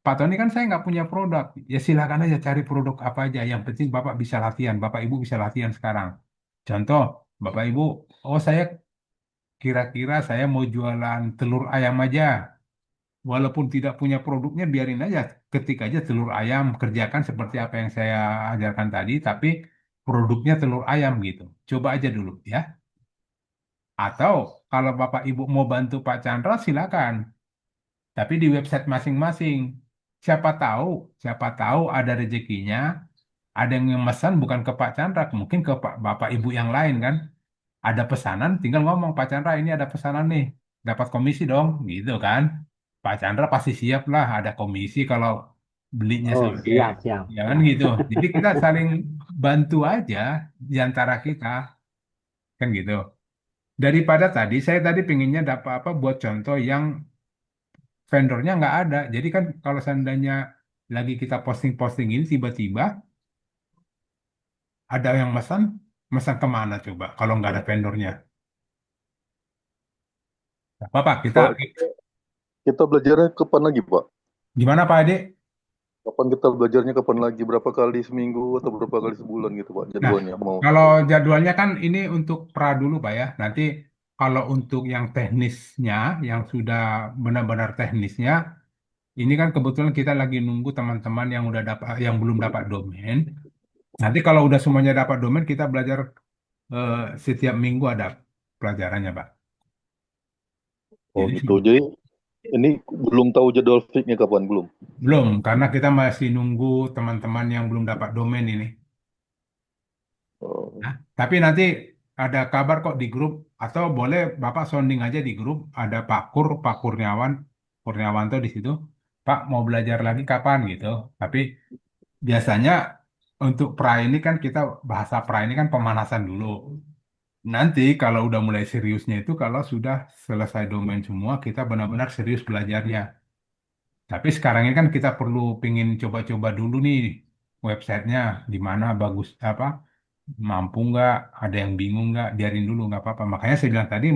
Pak Tony kan saya nggak punya produk. Ya silakan aja cari produk apa aja. Yang penting Bapak bisa latihan. Bapak Ibu bisa latihan sekarang. Contoh, Bapak Ibu, oh saya kira-kira saya mau jualan telur ayam aja. Walaupun tidak punya produknya, biarin aja. Ketik aja telur ayam, kerjakan seperti apa yang saya ajarkan tadi, tapi produknya telur ayam gitu. Coba aja dulu ya. Atau kalau Bapak Ibu mau bantu Pak Chandra, silakan. Tapi di website masing-masing. Siapa tahu ada rezekinya, ada yang memesan bukan ke Pak Chandra, mungkin ke Bapak Ibu yang lain kan. Ada pesanan, tinggal ngomong, Pak Chandra ini ada pesanan nih, dapat komisi dong, gitu kan. Pak Chandra pasti siap lah, ada komisi kalau belinya Oh, sampai, siap, siap. ya kan gitu. Jadi kita saling bantu aja di antara kita, kan gitu. Daripada tadi, saya tadi pinginnya dapat apa buat contoh yang vendornya nggak ada. Jadi kan kalau seandainya lagi kita posting-posting ini tiba-tiba ada yang pesan, pesan kemana coba kalau nggak ada vendornya? Nggak apa-apa, kita Pak, kita belajarnya kapan lagi, Pak? gimana Pak Ade? Kapan kita belajarnya kapan lagi? Berapa kali seminggu atau berapa kali sebulan gitu, Pak? Nah, Jadwalnya mau. kalau jadwalnya kan ini untuk pra dulu Pak ya. Nanti kalau untuk yang teknisnya, yang sudah benar-benar teknisnya, ini kan kebetulan kita lagi nunggu teman-teman yang udah dapat, yang belum dapat domain. Nanti kalau udah semuanya dapat domain, kita belajar eh, setiap minggu ada pelajarannya Pak. Oh Jadi gitu. Jadi ini belum tahu jadwal fixnya kapan belum. belum, karena kita masih nunggu teman-teman yang belum dapat domain ini. Oh, Nah, tapi nanti ada kabar kok di grup atau boleh Bapak sounding aja di grup ada Pak Kurniawan, Kurniawanto di situ. Pak mau belajar lagi kapan gitu. Tapi biasanya untuk pra ini kan kita bahasa pra ini kan pemanasan dulu. Nanti kalau udah mulai seriusnya itu kalau sudah selesai domain semua kita benar-benar serius belajarnya. Tapi sekarang ini kan kita perlu pingin coba-coba dulu nih websitenya di mana bagus apa mampu nggak, ada yang bingung nggak, biarin dulu nggak apa-apa. Makanya saya bilang tadi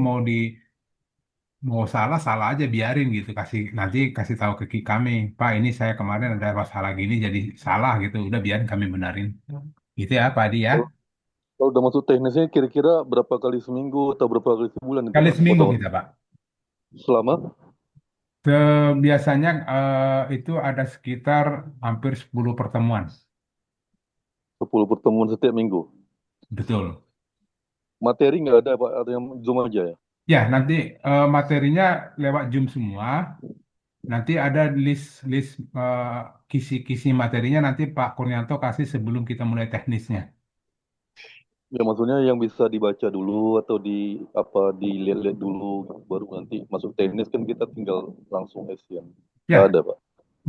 mau salah salah aja biarin gitu, kasih nanti kasih tahu ke kami, Pak ini saya kemarin ada masalah gini jadi salah gitu, udah biarin kami benarin. Gitu ya Pak Adi ya. kalau kalau udah masuk teknisnya kira-kira berapa kali seminggu atau berapa kali sebulan itu, Kali Pak? seminggu Potong kita Pak. selama Biasanya itu ada sekitar hampir 10 pertemuan. 10 pertemuan setiap minggu. Betul. Materi nggak ada, Pak, atau yang Zoom aja ya? Ya, nanti materinya lewat Zoom semua. Nanti ada list kisi-kisi materinya nanti Pak Kurnianto kasih sebelum kita mulai teknisnya. Ya maksudnya yang bisa dibaca dulu atau di apa dilihat-lihat dulu baru nanti masuk teknis kan kita tinggal langsung SN. Nggak Ya, ada, Pak.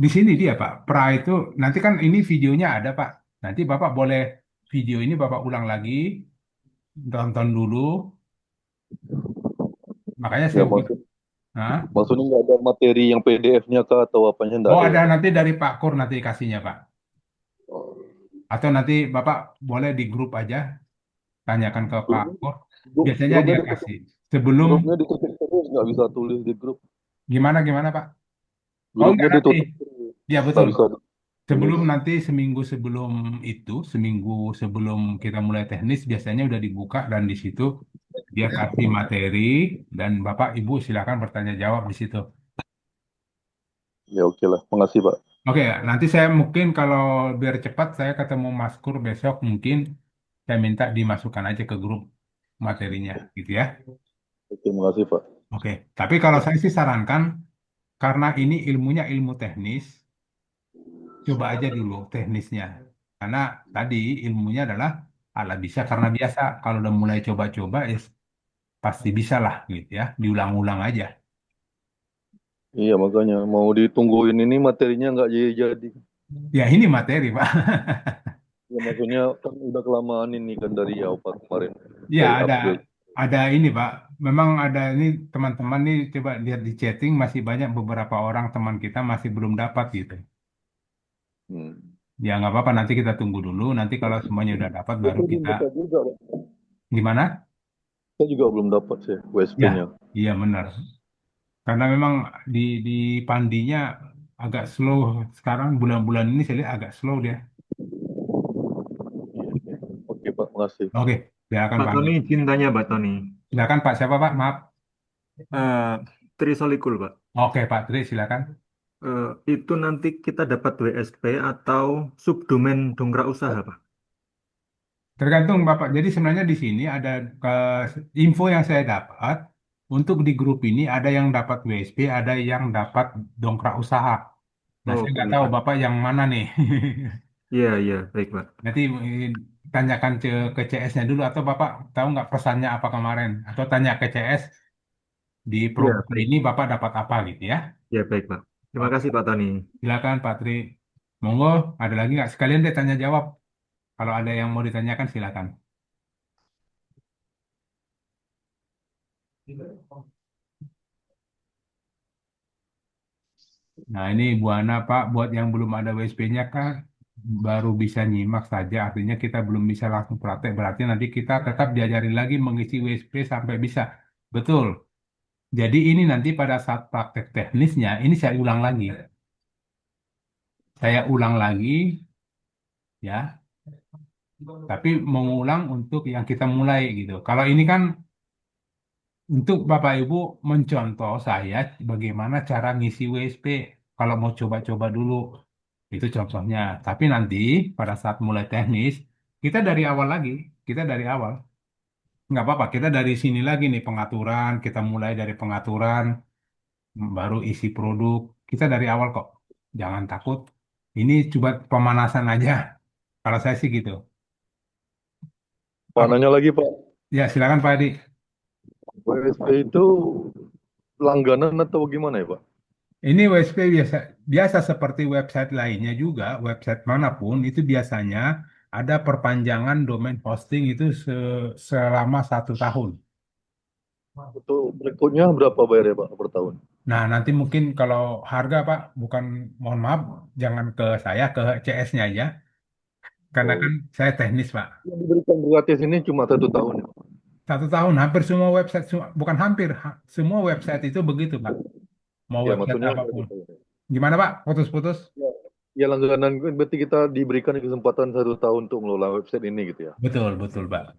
di sini dia Pak. Pra itu nanti kan ini videonya ada Pak. Nanti Bapak boleh video ini Bapak ulang lagi, tonton dulu. Makanya Ya saya buat. maksud Hah? maksudnya nggak ada materi yang PDF-nya kah atau apanya nggak Oh, ada ya, ada Pak? nanti dari Pak Kur nanti kasihnya Pak. Atau nanti Bapak boleh di grup aja tanyakan ke Pak Grupnya, Kur. Biasanya grupnya dia ditutup, kasih. Sebelum grupnya ditutup terus nggak bisa tulis di grup. gimana Pak? Oh enggak Grupnya nanti. ditutup terus Ya nggak betul. bisa tulis. Sebelum nanti seminggu sebelum itu, seminggu sebelum kita mulai teknis, biasanya udah dibuka dan di situ dia kasih materi dan Bapak Ibu silakan bertanya jawab di situ. Ya oke lah, makasih, Pak. Oke, nanti saya mungkin kalau biar cepat saya ketemu Mas Kur besok mungkin saya minta dimasukkan aja ke grup materinya gitu ya. Oke, makasih, Pak. Oke, tapi kalau saya sih sarankan karena ini ilmunya ilmu teknis, coba aja dulu teknisnya. Karena tadi ilmunya adalah ala bisa karena biasa. Kalau udah mulai coba-coba, ya pasti bisa lah gitu ya. Diulang-ulang aja. Iya makanya mau ditungguin ini materinya nggak jadi. Ya ini materi, Pak. Ya maksudnya kan udah kelamaan ini kan dari Pak kemarin Ya saya ada update. ini, Pak. Memang ada ini teman-teman nih coba lihat di chatting masih banyak beberapa orang teman kita masih belum dapat gitu. Hmm. Ya nggak apa-apa nanti kita tunggu dulu. Nanti kalau semuanya udah dapat Saya baru belum kita dapat juga, Pak. gimana? Saya juga belum dapat sih Ya, WSP-nya. iya benar. Karena memang di di Pandinya agak slow sekarang bulan-bulan ini saya lihat agak slow dia. Iya, iya. Oke Pak, makasih. Oke, silakan Pak Pak. Tony, cintanya Pak Tony. Silakan Pak. Siapa Pak? Maaf. Eh, Trisolikul, Pak. Oke Pak Tri, silakan. Itu nanti kita dapat WSP atau subdomain dongkrak usaha, Pak. Tergantung Bapak. Jadi sebenarnya di sini ada info yang saya dapat untuk di grup ini ada yang dapat WSP, ada yang dapat dongkrak usaha. Nah, Oh, saya nggak baik, tahu Pak. Bapak yang mana nih. Iya, iya, baik, Pak. Nanti tanyakan ke CS-nya dulu atau Bapak tahu nggak pesannya apa kemarin atau tanya ke CS di Iya, program baik. ini Bapak dapat apa gitu ya. Iya, baik, Pak. Terima Oke, kasih, Pak Tony. silakan Pak Tri. Monggo, ada lagi nggak? Sekalian deh tanya jawab. Kalau ada yang mau ditanyakan silakan. Nah, ini Bu Ana, Pak, buat yang belum ada WSP-nya kan baru bisa nyimak saja, artinya kita belum bisa langsung praktek, berarti nanti kita tetap diajarin lagi mengisi WSP sampai bisa. Betul. Jadi ini nanti pada saat praktek teknisnya, ini saya ulang lagi. Saya ulang lagi, ya, tapi mengulang untuk yang kita mulai gitu. Kalau ini kan untuk Bapak Ibu mencontoh saya bagaimana cara ngisi WSP. Kalau mau coba-coba dulu, itu contohnya. Tapi nanti pada saat mulai teknis, kita dari awal lagi. Kita dari awal. Nggak apa-apa, kita dari sini lagi nih pengaturan. Kita mulai dari pengaturan, baru isi produk. Kita dari awal kok. Jangan takut. Ini coba pemanasan aja. Kalau saya sih gitu. Pak, Apa? nanya lagi Pak, Ya, silakan Pak Adi. WSP itu langganan atau gimana ya Pak? Ini WSP biasa, biasa seperti website lainnya juga, website manapun itu biasanya ada perpanjangan domain hosting itu selama 1 tahun. Untuk berikutnya berapa bayar ya Pak per tahun? Nah, nanti mungkin kalau harga Pak, bukan, mohon maaf, jangan ke saya, ke CS-nya aja, karena kan Oh, saya teknis Pak. yang diberikan gratis ini cuma 1 tahun ya Pak? 1 tahun, hampir semua website, bukan hampir, semua website itu begitu Pak. Mau Ya website maksudnya apapun. 1 tahun. Gimana Pak? Putus-putus? Ya, ya langganan berarti kita diberikan kesempatan 1 tahun untuk mengelola website ini gitu ya. Betul, betul Pak.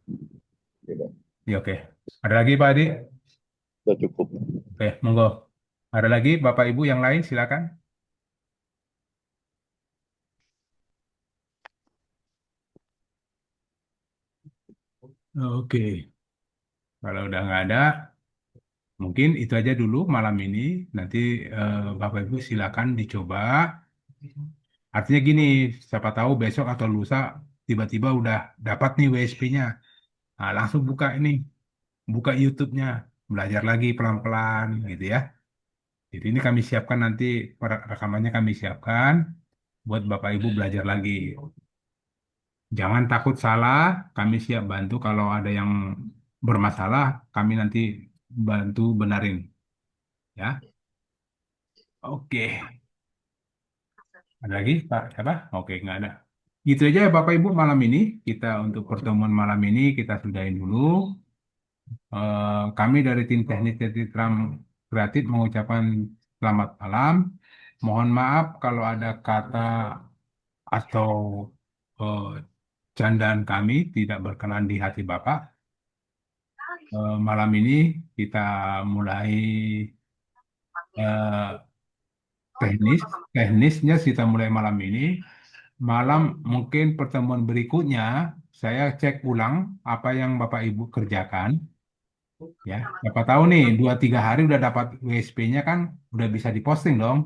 Ya, Pak. Ya, oke. Ada lagi Pak Adi? Sudah cukup. Oke, monggo. Ada lagi Bapak Ibu yang lain silakan. Oke, kalau udah nggak ada, mungkin itu aja dulu malam ini. Nanti Bapak Ibu silakan dicoba. Artinya gini, siapa tahu besok atau lusa tiba-tiba udah dapat nih WSP-nya. Nah, langsung buka ini, buka YouTube-nya, belajar lagi pelan-pelan gitu ya. Jadi ini kami siapkan nanti rekamannya kami siapkan buat Bapak Ibu belajar lagi. Jangan takut salah, kami siap bantu kalau ada yang bermasalah, kami nanti bantu benarin ya. Oke. Ada lagi Pak? Siapa? Oke, nggak ada. Gitu aja ya Bapak Ibu malam ini. Kita untuk pertemuan malam ini kita sudahin dulu. Kami dari tim teknik Tetram Kreatif mengucapkan selamat malam. Mohon maaf kalau ada kata atau eh, candaan kami tidak berkenan di hati Bapak. Malam ini kita mulai eh, teknis, teknisnya kita mulai malam ini. Malam mungkin pertemuan berikutnya saya cek ulang apa yang Bapak Ibu kerjakan. Ya, siapa tahu nih 2-3 hari udah dapat WSP-nya kan udah bisa diposting dong.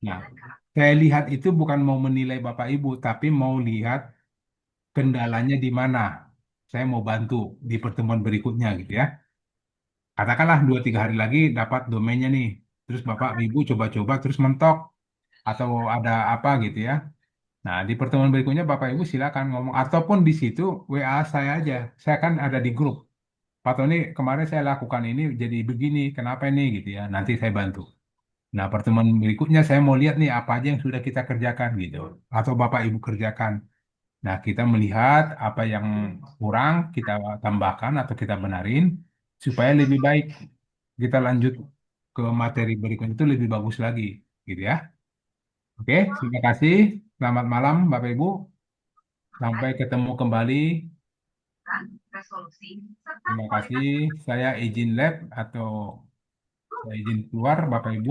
Nah, saya lihat itu bukan mau menilai Bapak Ibu, tapi mau lihat kendalanya di mana. Saya mau bantu di pertemuan berikutnya gitu ya. Katakanlah 2-3 hari lagi dapat domainnya nih. Terus Bapak Ibu coba-coba terus mentok atau ada apa gitu ya. Nah, di pertemuan berikutnya Bapak Ibu silakan ngomong ataupun di situ WA saya aja. Saya kan ada di grup. Pak Tony, kemarin saya lakukan ini jadi begini, kenapa ini gitu ya. Nanti saya bantu. Nah, pertemuan berikutnya saya mau lihat nih apa aja yang sudah kita kerjakan gitu. Atau Bapak Ibu kerjakan. Nah, kita melihat apa yang kurang, kita tambahkan atau kita benarin supaya lebih baik. Kita lanjut ke materi berikutnya itu lebih bagus lagi, gitu ya. Oke, terima kasih. Selamat malam, Bapak Ibu. Sampai ketemu kembali. Terima kasih. Saya izin lab atau saya izin keluar, Bapak Ibu.